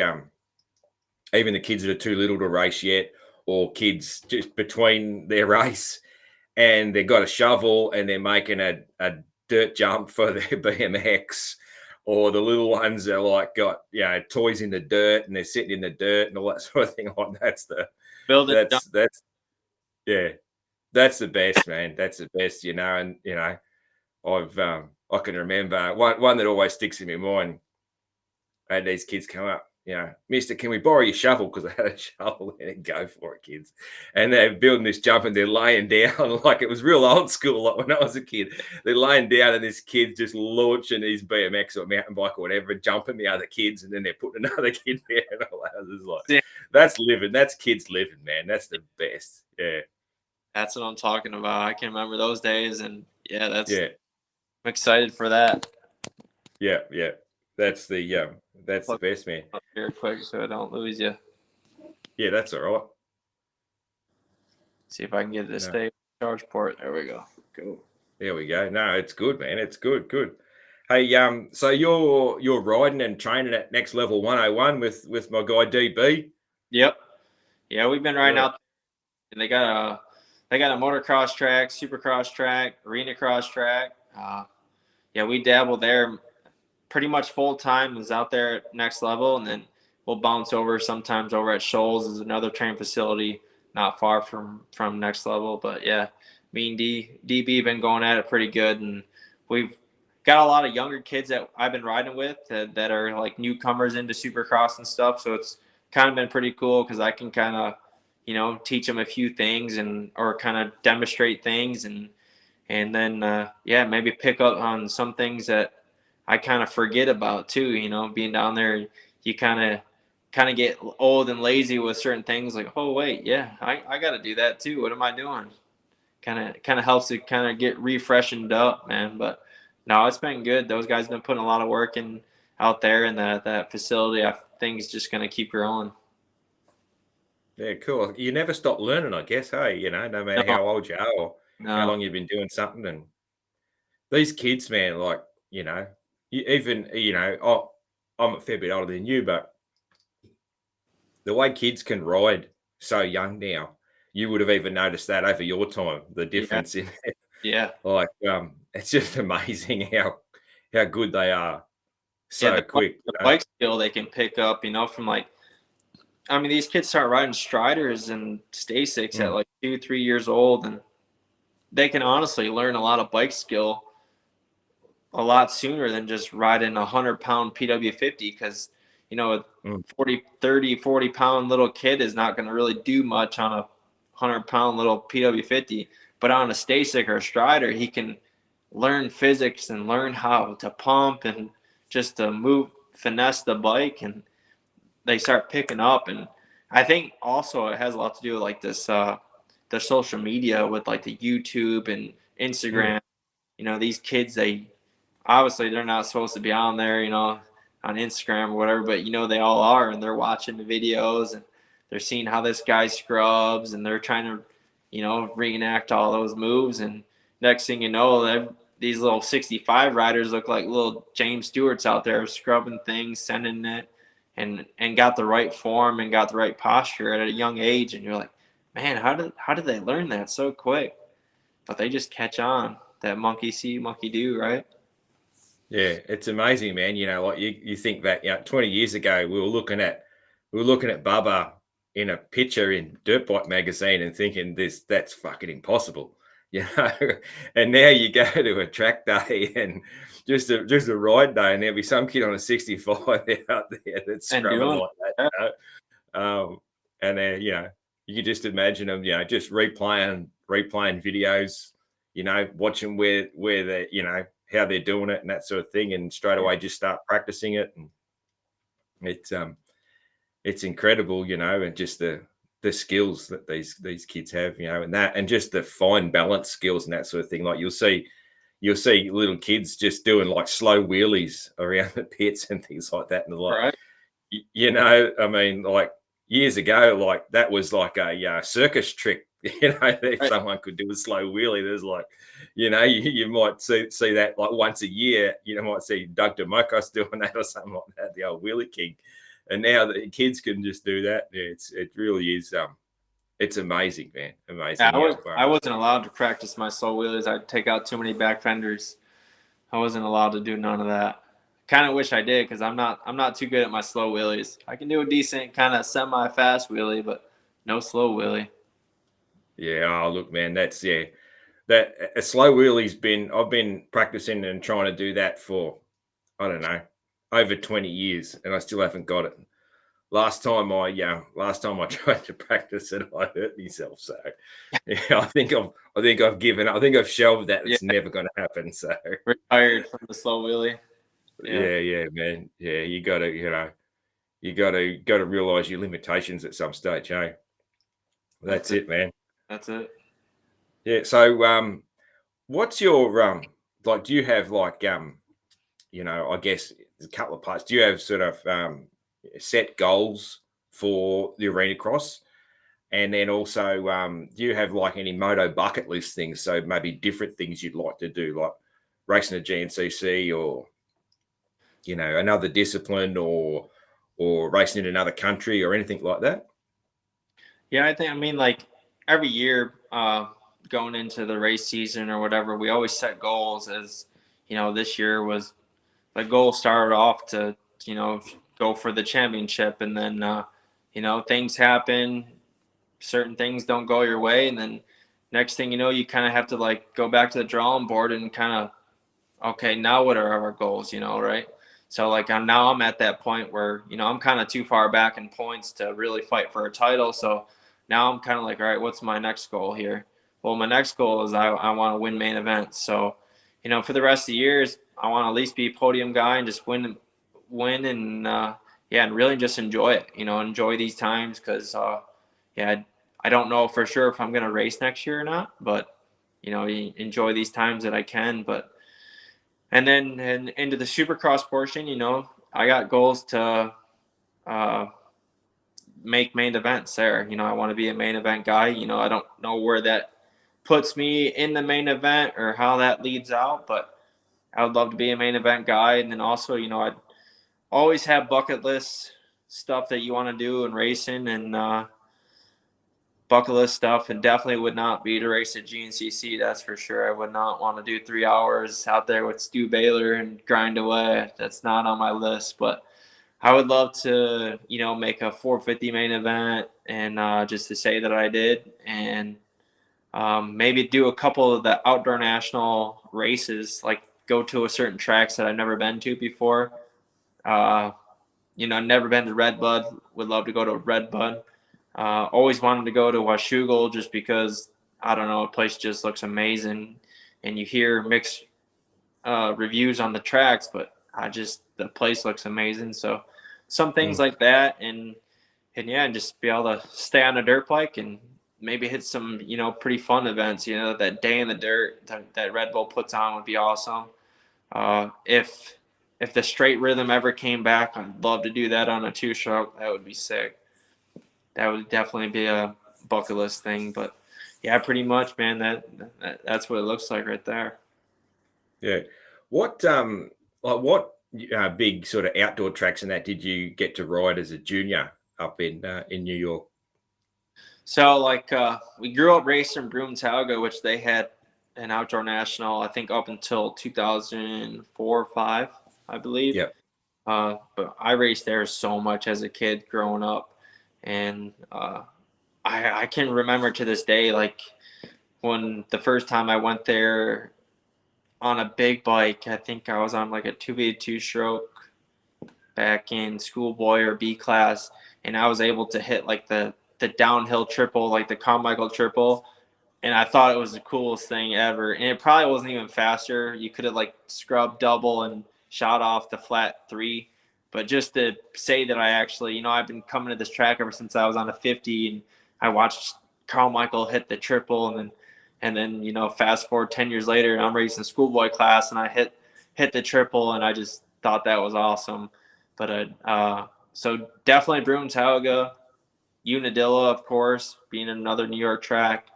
even the kids that are too little to race yet, or kids just between their race and they've got a shovel and they're making a dirt jump for their BMX, or the little ones are like got toys in the dirt and they're sitting in the dirt and all that sort of thing. Like that's yeah. That's the best, man. That's the best, and I can remember one that always sticks in my mind. I had these kids come up, Mister, can we borrow your shovel? Because I had a shovel and go for it, kids. And they're building this jump and they're laying down like it was real old school, like when I was a kid. They're laying down and this kid's just launching his BMX or mountain bike or whatever, jumping the other kids, and then they're putting another kid there. And all that. It's like, that's living. That's kids living, man. That's the best. Yeah. That's what I'm talking about. I can remember those days, and I'm Yeah. excited for that. Yeah. That's the best, man. Up here quick so I don't lose you. Yeah, that's all right. See if I can get it to stay charge port. There we go. Go. There we go. No, it's good, man. It's good. Hey, so you're riding and training at Next Level 101 with my guy DB. Yep. Yeah, we've been riding out, and they got a motocross track, supercross track, arena cross track. We dabble there pretty much full time. Is out there at Next Level, and then we'll bounce over sometimes over at Shoals is another training facility not far from Next Level. But yeah, me and DB been going at it pretty good, and we've got a lot of younger kids that I've been riding with that are like newcomers into supercross and stuff. So it's kind of been pretty cool because I can kind of teach them a few things or kind of demonstrate things and then maybe pick up on some things that I kind of forget about too. Being down there, you kind of get old and lazy with certain things. Like, oh wait, yeah, I got to do that too. What am I doing? Kind of helps to kind of get refreshened up, man. But no, it's been good. Those guys have been putting a lot of work in out there in that facility. I think it's just going to keep growing. Yeah, cool. You never stop learning, I guess, hey, no matter how old you are or how long you've been doing something. And these kids, man, like, I'm a fair bit older than you, but the way kids can ride so young now, you would have even noticed that over your time, the difference in it. Yeah. Like, it's just amazing how good they are so quick. The bike skill they can pick up, from like, these kids start riding Striders and Stasics at like 2-3 years old, and they can honestly learn a lot of bike skill a lot sooner than just riding a 100-pound PW50 because, a 40-pound little kid is not going to really do much on a 100-pound little PW50. But on a Stasic or a Strider, he can learn physics and learn how to pump and just to finesse the bike, and they start picking up. And I think also it has a lot to do with like this, the social media with like the YouTube and Instagram. These kids, they obviously they're not supposed to be on there, on Instagram or whatever, but they all are, and they're watching the videos and they're seeing how this guy scrubs, and they're trying to, reenact all those moves. And next thing you know, these little 65 riders look like little James Stewarts out there scrubbing things, sending it, and got the right form and got the right posture at a young age. And you're like, man, how did they learn that so quick? But they just catch on. That monkey see, monkey do, right? Yeah, it's amazing, man. Like you think that 20 years ago we were looking at Bubba in a picture in Dirt Bike magazine and thinking that's fucking impossible, And now you go to a track day and just a ride day, and there'll be some kid on a 65 out there that's scrubbing like that. And then you can just imagine them, just replaying videos, watching where they how they're doing it and that sort of thing, and straight away just start practicing it. And it's incredible, and just the skills that these kids have, and just the fine balance skills and that sort of thing. Like you'll see little kids just doing like slow wheelies around the pits and things like that. And like, I mean, like years ago, like that was like a circus trick. If someone could do a slow wheelie, there's like, you might see that like once a year. You might see Doug DeMocos doing that or something like that, the old wheelie king. And now the kids can just do that. Yeah, it really is. It's amazing, man. Amazing. Yeah, I wasn't allowed to practice my slow wheelies. I'd take out too many back fenders. I wasn't allowed to do none of that. Kind of wish I did, because I'm not too good at my slow wheelies. I can do a decent kind of semi-fast wheelie, but no slow wheelie. Yeah. Oh, look, man, that's that a slow wheelie's I've been practicing and trying to do that for, I don't know, over 20 years, and I still haven't got it. Last time I tried to practice it, I hurt myself. So I think I've given up. I think I've shelved that. It's never going to happen. So retired from the slow wheelie. Yeah, man. Yeah, you got to realize your limitations at some stage, hey? That's it, man. That's it. Yeah. So, what's your like? Do you have like I guess a couple of parts. Do you have sort of set goals for the arena cross? And then also, do you have like any moto bucket list things? So maybe different things you'd like to do, like racing a GNCC or, another discipline or racing in another country or anything like that? Yeah, I mean, like every year going into the race season or whatever, we always set goals. As, this year was, the goal started off to, go for the championship. And then, things happen, certain things don't go your way. And then next thing you know, you kind of have to like go back to the drawing board and kind of, okay, now what are our goals, right? So like I'm at that point where, I'm kind of too far back in points to really fight for a title. So now I'm kind of like, all right, what's my next goal here? Well, my next goal is I want to win main events. So, for the rest of the years, I want to at least be a podium guy and just win and and really just enjoy it, enjoy these times. Cause I don't know for sure if I'm going to race next year or not, but enjoy these times that I can. But and then into the Supercross portion, I got goals to make main events there. I want to be a main event guy. I don't know where that puts me in the main event or how that leads out, but I would love to be a main event guy. And then also, I'd always have bucket list stuff that you want to do in racing, and bucket list stuff, and definitely would not be to race at GNCC. That's for sure. I would not want to do 3 hours out there with Stu Baylor and grind away. That's not on my list, but I would love to, make a 450 main event and just to say that I did, and maybe do a couple of the outdoor national races, like go to a certain tracks that I've never been to before. Never been to Redbud. Would love to go to Redbud. Always wanted to go to Washougal just because, I don't know, a place just looks amazing. And you hear mixed reviews on the tracks, but the place looks amazing. So some things like that, and just be able to stay on a dirt bike and maybe hit some, pretty fun events. That day in the dirt that Red Bull puts on would be awesome. If the straight rhythm ever came back, I'd love to do that on a 2-stroke. That would be sick. That would definitely be a bucket list thing. But yeah, pretty much, man. That's what it looks like right there. Yeah. What big sort of outdoor tracks and that did you get to ride as a junior up in New York? So we grew up racing Broome-Tauga, which they had an outdoor national, I think up until 2004 or 5, I believe. Yeah. But I raced there so much as a kid growing up, and I can remember to this day, like when the first time I went there on a big bike. I think I was on like a 2v2 stroke back in schoolboy or B class, and I was able to hit like the downhill triple, like the Carmichael triple. And I thought it was the coolest thing ever. And it probably wasn't even faster. You could have like scrubbed double and shot off the flat 3. But just to say that I actually, I've been coming to this track ever since I was on a 50, and I watched Carmichael hit the triple, and then fast forward 10 years later, I'm racing schoolboy class, and I hit the triple, and I just thought that was awesome. But so definitely Broome-Tauga, Unadilla, of course, being another New York track.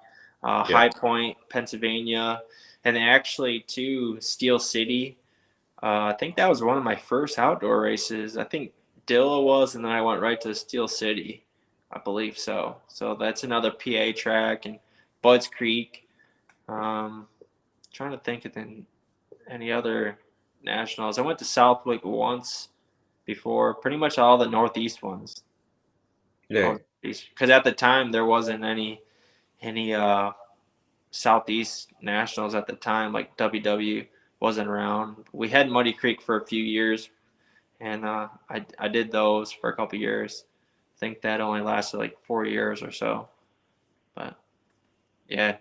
High Point, Pennsylvania, and then actually to Steel City. I think that was one of my first outdoor races. I think Dilla was, and then I went right to Steel City. I believe so. So that's another PA track, and Budds Creek. Trying to think of any other nationals. I went to Southwick once before. Pretty much all the Northeast ones. Yeah. Because at the time there wasn't any Southeast nationals at the time, like WW wasn't around. We had Muddy Creek for a few years, and I did those for a couple years. I think that only lasted like 4 years or so. But yeah,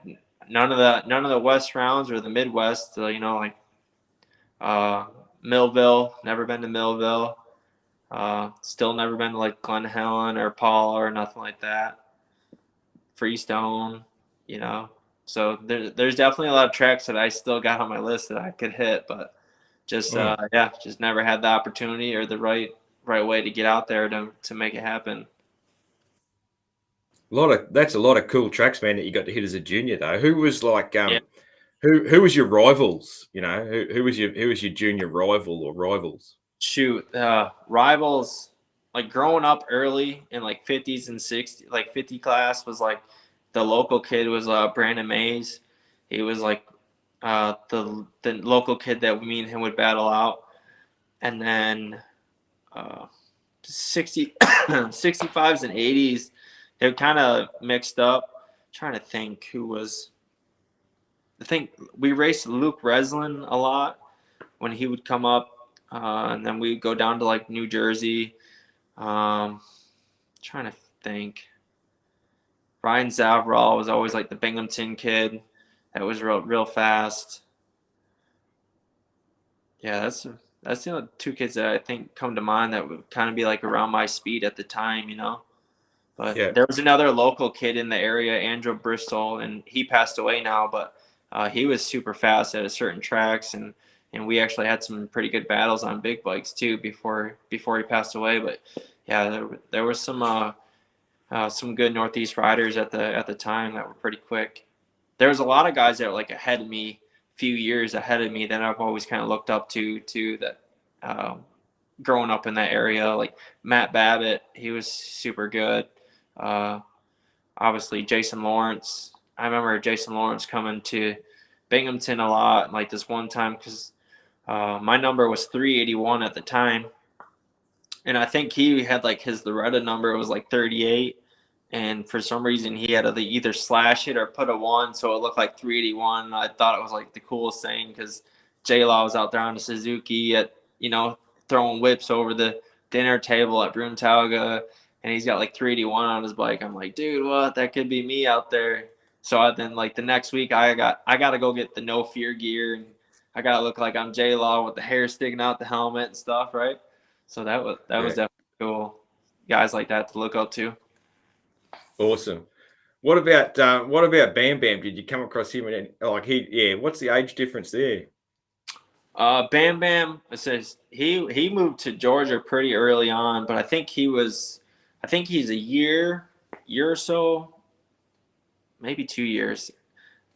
none of the West rounds or the Midwest, like Millville. Never been to Millville. Still never been to like Glen Helen or Paula or nothing like that. Freestone, So there's definitely a lot of tracks that I still got on my list that I could hit, but just just never had the opportunity or the right way to get out there to make it happen. That's a lot of cool tracks, man, that you got to hit as a junior though. Who was like who was your rivals? Who was your junior rival or rivals? Shoot, rivals, like growing up early in like 50s and 60s, like 50 class was like the local kid was Brandon Mays. He was like the local kid that me and him would battle out. And then 65s and 80s, they're kind of mixed up. I'm trying to think who was. I think we raced Luke Reslin a lot when he would come up. And then we'd go down to like New Jersey. Trying to think. Ryan Zavral was always like the Binghamton kid that was real fast. Yeah, that's the two kids that I think come to mind that would kind of be like around my speed at the time, But there was another local kid in the area, Andrew Bristol, and he passed away now, but he was super fast at certain tracks, and we actually had some pretty good battles on big bikes too before he passed away. But yeah, there was some good Northeast riders at the time that were pretty quick. There was a lot of guys that were like ahead of me, few years ahead of me, that I've always kind of looked up to that growing up in that area, like Matt Babbitt. He was super good. Obviously Jason Lawrence. I remember Jason Lawrence coming to Binghamton a lot, like this one time, because my number was 381 at the time. And I think he had like his Loretta number was like 38. And for some reason he had to either slash it or put a 1. So it looked like 381. I thought it was like the coolest thing because J-Law was out there on the Suzuki at, throwing whips over the dinner table at Broome-Tauga. And he's got like 381 on his bike. I'm like, dude, what? That could be me out there. So then like the next week I got to go get the No Fear gear. And I gotta look like I'm J-Law with the hair sticking out the helmet and stuff, right? So that was definitely cool. Guys like that to look up to. Awesome. What about Bam Bam? Did you come across him? What's the age difference there? Bam Bam, it says he moved to Georgia pretty early on, but I think he's a year or so, maybe 2 years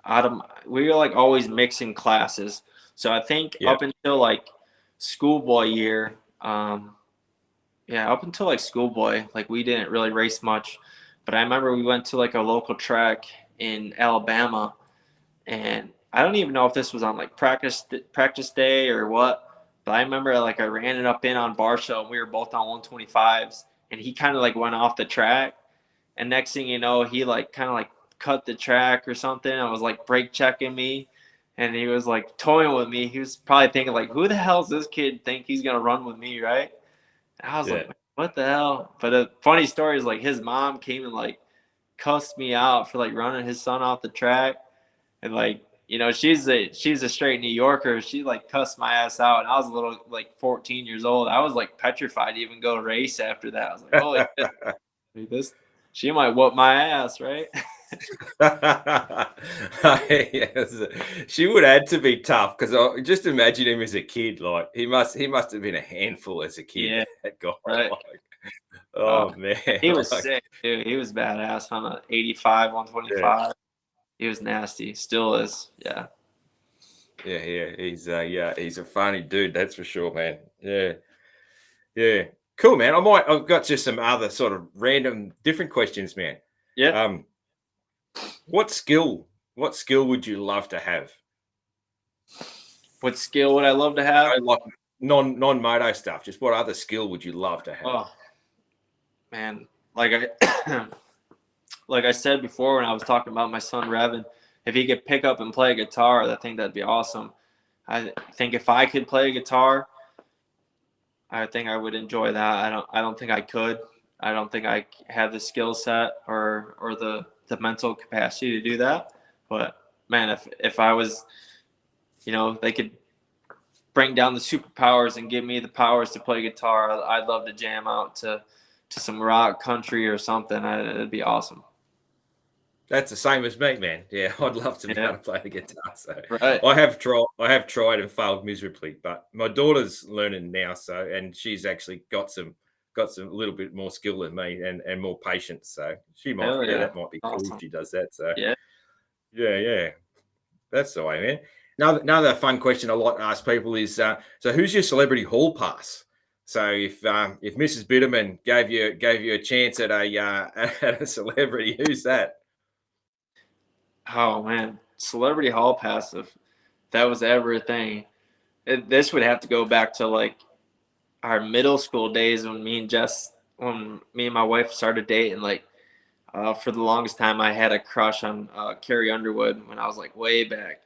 out of. We were like always mixing classes, so I think up until like schoolboy year, up until like schoolboy, like we didn't really race much, but I remember we went to like a local track in Alabama, and I don't even know if this was on like practice day or what, but I remember like I ran it up in on Barsha and we were both on 125s, and he kind of like went off the track, and next thing you know, he like kind of like cut the track or something. I was like brake checking me, and he was like toying with me. He was probably thinking like, who the hell does this kid think he's gonna run with me, right? And I was like, what the hell? But a funny story is like his mom came and like cussed me out for like running his son off the track, and like, you know, she's a straight New Yorker. She like cussed my ass out, and I was a little like 14 years old. I was like petrified to even go race after that. I was like, holy shit, this she might whoop my ass, right? Yes. She would had to be tough, because I just imagine him as a kid. Like he must have been a handful as a kid. Yeah, that guy. right. Man, He was sick, dude. He was badass on a 85, 125. Yeah. He was nasty. Still is. Yeah. He's a funny dude, that's for sure, man. Yeah. Cool, man. I've got just some other sort of random different questions, man. Yeah. What skill would you love to have? What skill would I love to have? Like non-moto stuff. Just what other skill would you love to have? Oh, man. Like I said before when I was talking about my son Revin, if he could pick up and play a guitar, I think that'd be awesome. I think if I could play a guitar, I think I would enjoy that. I don't think I could. I don't think I have the skill set or the mental capacity to do that. But man, if I was, you know, they could bring down the superpowers and give me the powers to play guitar, I'd love to jam out to some rock country or something. It'd be awesome. That's the same as me, man. Yeah, I'd love to be able to play the guitar. So right. I have tried and failed miserably, but my daughter's learning now, and she's actually got some little bit more skill than me and more patience. So she might, that might be cool if she does that. So yeah, that's the way, man. Another fun question I like to ask people is, so who's your celebrity hall pass? So if Mrs. Bitterman gave you a chance at a celebrity, who's that? Oh man, celebrity hall pass, if that was ever a thing. This would have to go back to like our middle school days when me and my wife started dating. Like for the longest time, I had a crush on Carrie Underwood when I was like way back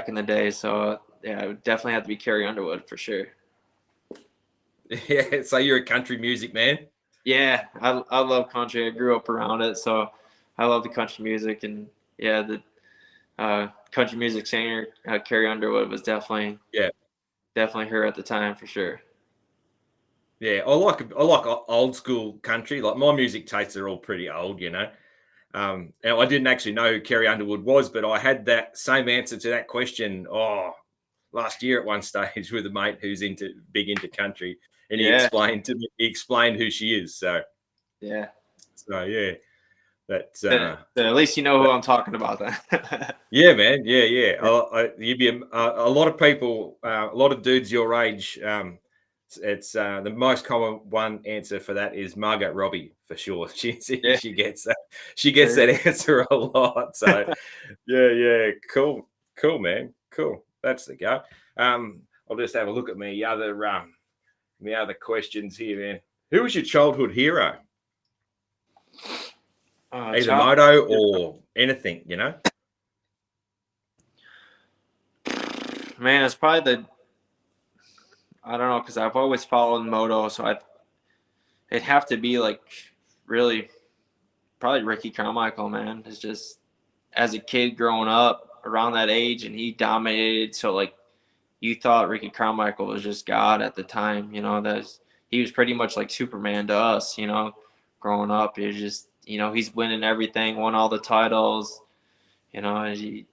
in the day. So yeah, it would definitely have to be Carrie Underwood for sure. Yeah, so you're a country music man? Yeah, I love country. I grew up around it, so I love the country music. And yeah, the country music singer Carrie Underwood was definitely her at the time for sure. Yeah, I like old school country. Like my music tastes are all pretty old, you know. And I didn't actually know who Carrie Underwood was, but I had that same answer to that question last year at one stage with a mate who's big into country, and he explained who she is. So yeah. That's at least you know who I'm talking about then. Yeah, man. Yeah. You'd be a lot of people, a lot of dudes your age. It's the most common one answer for that is Margot Robbie for sure. She gets that. She gets that answer a lot. So yeah. Cool, man. Cool. That's the go. I'll just have a look at my other questions here, man. Who was your childhood hero? Either moto or anything, you know? Man, it's probably I don't know, because I've always followed moto, so it'd have to be like really probably Ricky Carmichael, man. It's just as a kid growing up around that age, and he dominated. So like you thought Ricky Carmichael was just God at the time. You know, he was pretty much like Superman to us. You know, growing up, he was just, you know, he's winning everything, won all the titles. You know, and he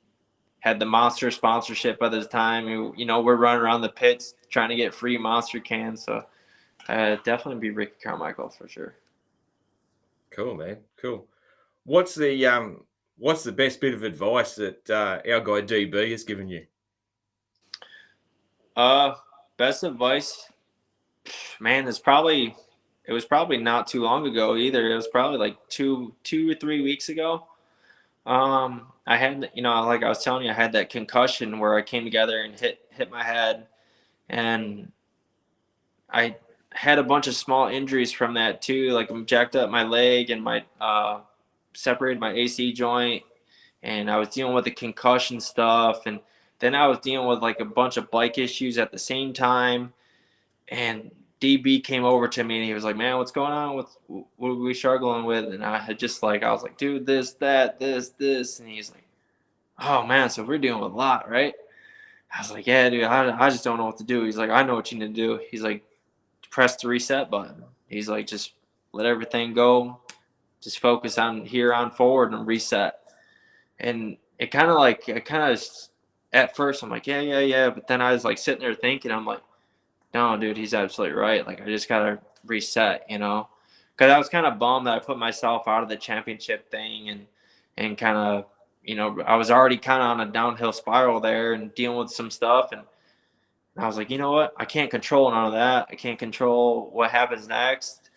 had the Monster sponsorship at the time. You know, we're running around the pits trying to get free Monster cans. So definitely be Ricky Carmichael for sure. Cool, man. Cool. What's the best bit of advice that our guy DB has given you? Best advice, man, it was probably not too long ago either. It was probably like 2 or 3 weeks ago. I had, you know, like I was telling you, I had that concussion where I came together and hit my head, and I had a bunch of small injuries from that too. Like I jacked up my leg and my separated my AC joint, and I was dealing with the concussion stuff, and then I was dealing with like a bunch of bike issues at the same time. And DB came over to me and he was like, "Man, what's going on? What are we struggling with?" And I had just like, I was like, "Dude, this, that, this," and he's like, "Oh man, so we're dealing with a lot, right?" I was like, "Yeah, dude, I just don't know what to do." He's like, "I know what you need to do." He's like, "Press the reset button." He's like, "Just let everything go. Just focus on here on forward and reset." And it kind of at first I'm like, "Yeah, yeah, yeah," but then I was like sitting there thinking, I'm like, no, dude, he's absolutely right. Like, I just gotta reset, you know, because I was kind of bummed that I put myself out of the championship thing, and kind of, you know, I was already kind of on a downhill spiral there and dealing with some stuff, and I was like, you know what, I can't control none of that. I can't control what happens next.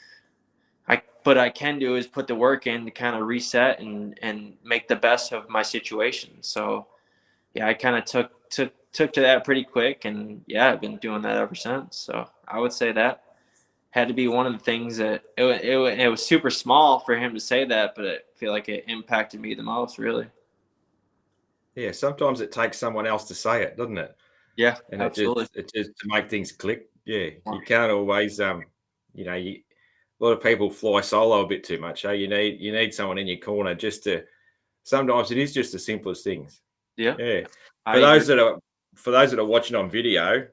But I can do is put the work in to kind of reset and make the best of my situation. So yeah, I kind of took to that pretty quick, and yeah, I've been doing that ever since. So I would say that had to be one of the things that it was super small for him to say that, but I feel like it impacted me the most, really. Yeah, sometimes it takes someone else to say it, doesn't it? Yeah, And absolutely. it just to make things click. Yeah, you can't always you know, a lot of people fly solo a bit too much. You need someone in your corner just to. Sometimes it is just the simplest things. Yeah, Yeah. I agree. For those that are watching on video,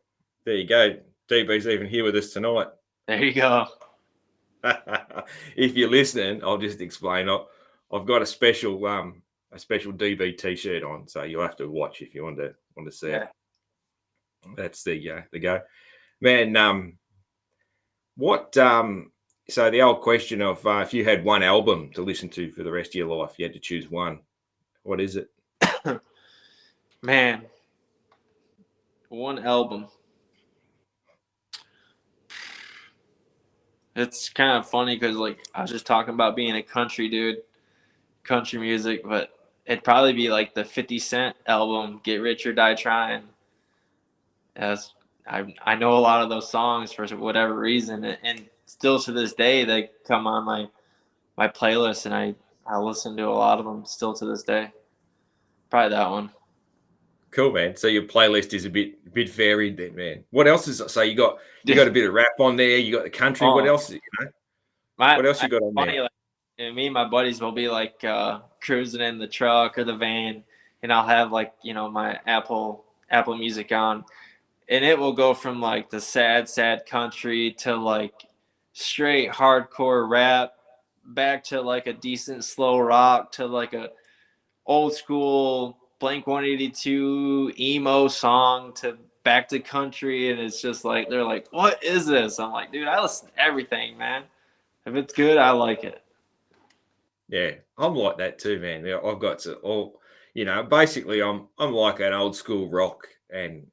there you go. DB's even here with us tonight. There you go. If you're listening, I'll just explain. I've got a special DB t-shirt on, so you'll have to watch if you want to see it. That's the go, man. What so the old question of if you had one album to listen to for the rest of your life, you had to choose one. What is it? Man, one album. It's kind of funny because like I was just talking about being a country dude, country music, but it'd probably be like the 50 Cent album, Get Rich or Die Trying. As I know a lot of those songs for whatever reason, and still to this day they come on my playlist, and I listen to a lot of them still to this day. Probably that one. Cool, man. So your playlist is a bit varied then, man. What else is so you got a bit of rap on there, you got the country. What else, what else you got on funny, there? like, and me and my buddies will be like cruising in the truck or the van, and I'll have like, you know, my Apple Music on, and it will go from like the sad country to like straight hardcore rap, back to like a decent slow rock, to like a old school Blink 182 emo song, to back to country. And it's just like, they're like, what is this? I'm like, dude, I listen to everything, man. If it's good, I like it. Yeah, I'm like that too, man. Yeah, I've got to all, basically I'm like an old school rock and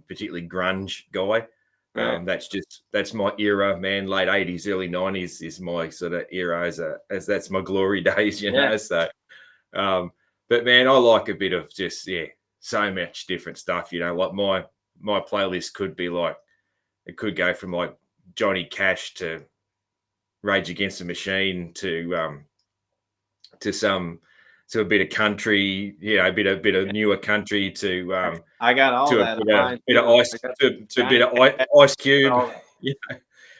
particularly grunge guy. Right. That's my era, man. Late 80s, early 90s is my sort of era as that's my glory days, Yeah. So but man, I like a bit of just so much different stuff, like my playlist could be like, it could go from like Johnny Cash to Rage Against the Machine to a bit of country, a bit of newer country to I got all to a that bit on of, mine bit of too. ice to a bit of Ice Cube,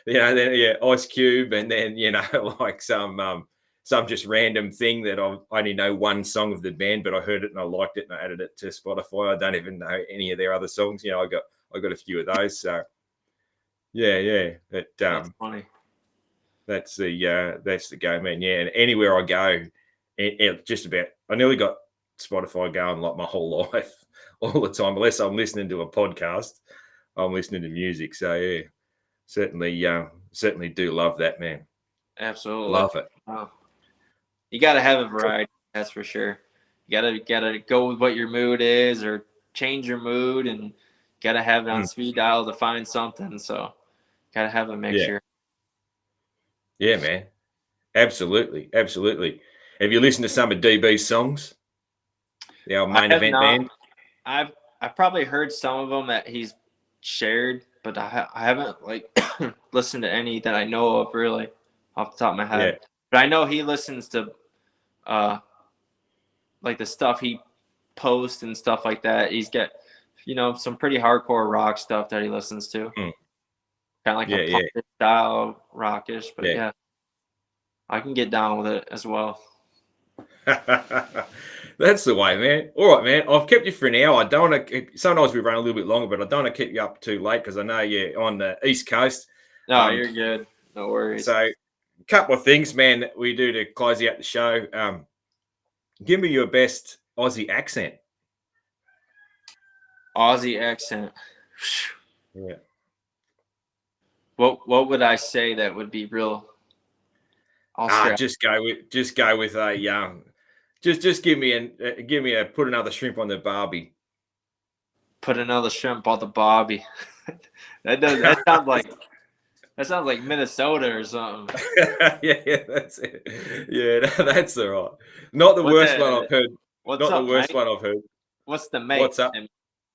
then Ice Cube, and then like some just random thing that I only know one song of the band, but I heard it and I liked it and I added it to Spotify. I don't even know any of their other songs. I got a few of those. So yeah. That's funny. That's the go, man. Yeah, and anywhere I go, just about I nearly got Spotify going like my whole life, all the time. Unless I'm listening to a podcast, I'm listening to music. So yeah, certainly do love that, man. Absolutely. Love it. Oh. You got to have a variety, that's for sure. You gotta go with what your mood is, or change your mood, and got to have it on speed dial to find something. So, got to have a mixture. Yeah, man. Absolutely. Have you listened to some of DB's songs? Our main event band? I've probably heard some of them that he's shared, but I haven't like listened to any that I know of really off the top of my head. Yeah. But I know he listens to like the stuff he posts and stuff like that. He's got some pretty hardcore rock stuff that he listens to. Kind of like a punk style rockish, but yeah, I can get down with it as well. That's the way, man. All right, man. I've kept you for an hour. I don't want to. Sometimes we run a little bit longer, but I don't want to keep you up too late because I know you're on the East Coast. No, you're good. No worries. So, a couple of things, man, that we do to close out the show. Give me your best Aussie accent. Aussie accent. Yeah. What would I say that would be real? Just go with a just give me a put another shrimp on the barbie. Put another shrimp on the barbie. That sounds like Minnesota or something. yeah, that's it. Yeah, that's all right. Not the worst one I've heard. What's up, Not the worst mate? one I've heard. What's the mate? What's up?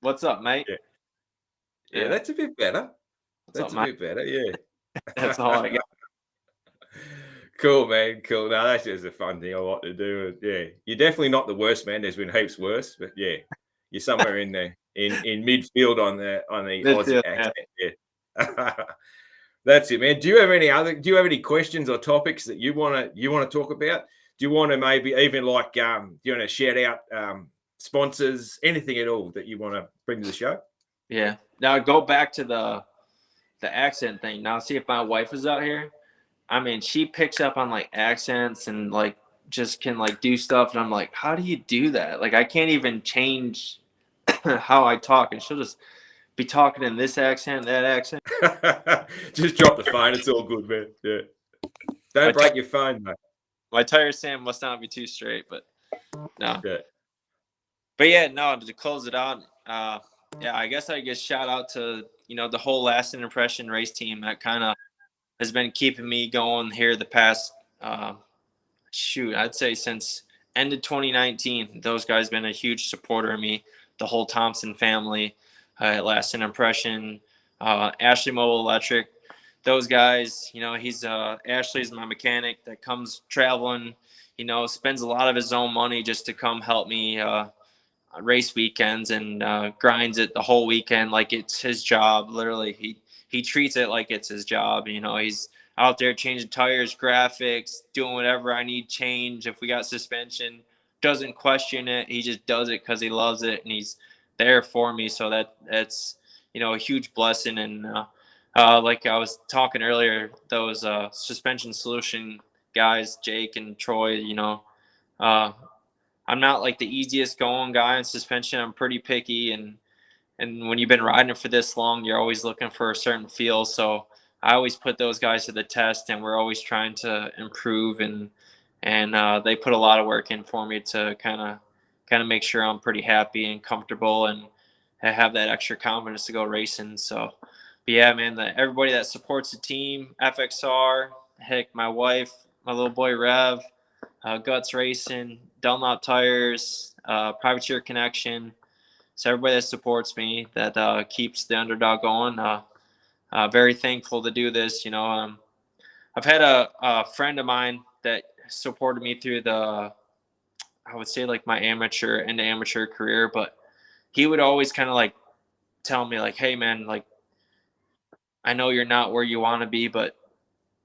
What's up, mate? Yeah, that's a bit better. That's a bit better, yeah. That's all I got. Cool, man. Cool. No, that's just a fun thing I like to do. Yeah, you're definitely not the worst, man. There's been heaps worse, but yeah, you're somewhere in there in midfield on the Aussie accent. Yeah. That's it, man. Do you have any questions or topics that you want to talk about? Do you want to maybe even do you want to shout out sponsors, anything at all that you want to bring to the show? Yeah. Now go back to the accent thing. Now see if my wife is out here. I mean, she picks up on like accents and like just can like do stuff, and I'm like, how do you do that? Like I can't even change how I talk, and she'll just be talking in this accent, that accent. Just drop the phone. It's all good, man. Yeah. Don't break your phone, mate. My tire Sam must not be too straight, but no. Yeah. But yeah, no, to close it out, I guess I just shout out to, the whole Lasting Impression race team that kind of has been keeping me going here the past, I'd say since end of 2019. Those guys been a huge supporter of me, the whole Thompson family, Lasting Impression, Ashley Mobile Electric. Those guys, he's Ashley's my mechanic that comes traveling, spends a lot of his own money just to come help me race weekends and grinds it the whole weekend like it's his job. Literally, he treats it like it's his job. He's out there changing tires, graphics, doing whatever I need change. If we got suspension, doesn't question it. He just does it because he loves it, and he's there for me. So that's a huge blessing. And like I was talking earlier, those suspension solution guys, Jake and Troy, I'm not like the easiest going guy in suspension. I'm pretty picky, and when you've been riding it for this long, you're always looking for a certain feel. So I always put those guys to the test, and we're always trying to improve, and they put a lot of work in for me to kind of make sure I'm pretty happy and comfortable and have that extra confidence to go racing. So, but yeah, man, everybody that supports the team, FXR, heck, my wife, my little boy Rev, Guts Racing, Dunlop Tires, Privateer Connection. So everybody that supports me, that keeps the underdog going. Very thankful to do this. I've had a friend of mine that supported me through I would say like my amateur career, but he would always kind of like tell me like, hey man, like I know you're not where you want to be, but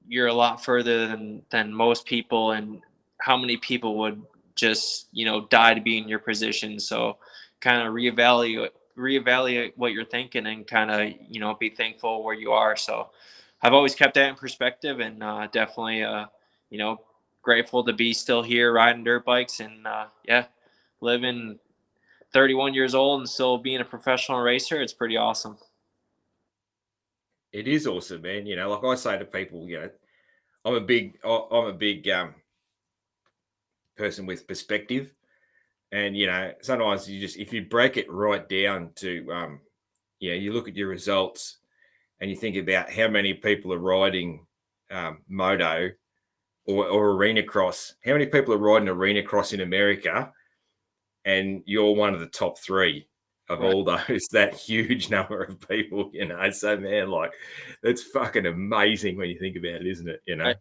you're a lot further than most people, and how many people would just, die to be in your position. So kind of reevaluate what you're thinking and kind of, be thankful where you are. So I've always kept that in perspective, and definitely, you know, grateful to be still here riding dirt bikes and, living 31 years old and still being a professional racer. It's pretty awesome. It is awesome, man. Like I say to people, I'm a big person with perspective, and sometimes if you break it right down to you look at your results and you think about how many people are riding moto or arena cross, how many people are riding arena cross in America, and you're one of the top three of Right. all those, that huge number of people, So, man, like, that's fucking amazing when you think about it, isn't it? Right.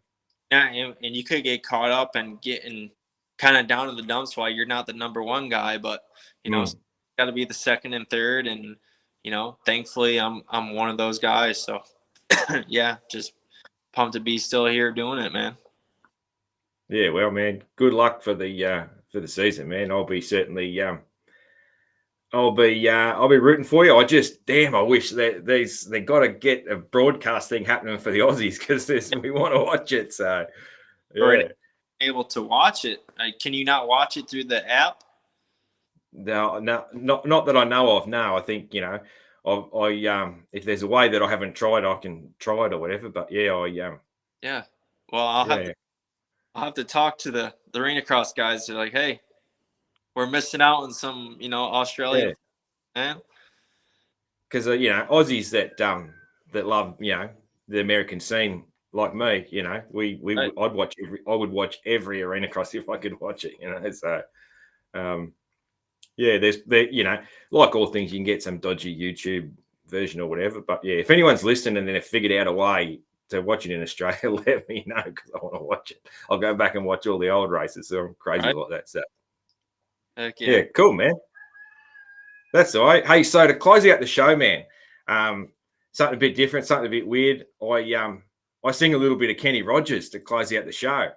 Yeah, and you could get caught up and getting kind of down to the dumps while you're not the number one guy, but Mm. got to be the second and third, and thankfully I'm one of those guys. So yeah, just pumped to be still here doing it, man. Yeah, well, man, good luck for the season, man. I'll be rooting for you. I wish that they got to get a broadcast thing happening for the Aussies, because we want to watch it. So Or yeah, able to watch it. Can you not watch it through the app? no, not that I know of. No, I think if there's a way that I haven't tried, I can try it or whatever. But yeah, Yeah. Well, I'll have to talk to the arena cross guys. They're like, hey, we're missing out on some, Australian yeah, man. because Aussies that love the American scene, like me, Right. I would watch every arena cross if I could watch it, So yeah, like all things, you can get some dodgy YouTube version or whatever. But yeah, if anyone's listening and then have figured out a way to watch it in Australia, let me know, because I want to watch it. I'll go back and watch all the old races. So I'm crazy Right. like that. So Heck yeah. yeah, cool, man. That's all right. Hey, so to close out the show, man, something a bit different, something a bit weird. I sing a little bit of Kenny Rogers to close out the show.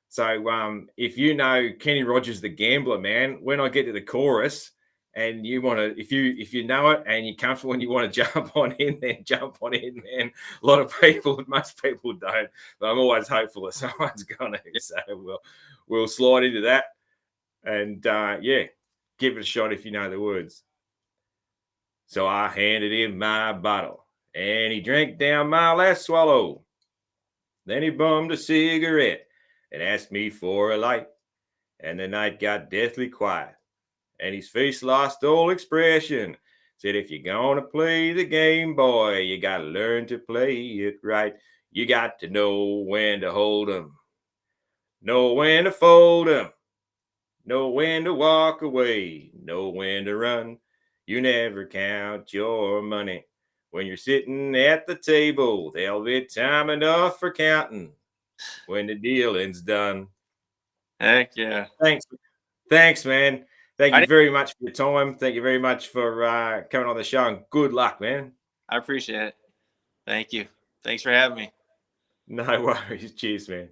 So if you know Kenny Rogers, the Gambler, man, when I get to the chorus and you want to, if you know it and you're comfortable and you want to jump on in, then jump on in, man. A lot of people, most people don't, but I'm always hopeful that someone's gonna. So we'll slide into that, and give it a shot if you know the words. So I handed him my bottle, and he drank down my last swallow. Then he bummed a cigarette and asked me for a light, and the night got deathly quiet, and his face lost all expression. Said, if you're gonna play the game, boy, you gotta learn to play it right. You got to know when to hold 'em, know when to fold 'em, know when to walk away, know when to run. You never count your money. When you're sitting at the table, there'll be time enough for counting when the dealing's done. Heck yeah. Thanks, man. Thank I you didn't, very much for your time. Thank you very much for coming on the show, and good luck, man. I appreciate it. Thank you. Thanks for having me. No worries. Cheers, man.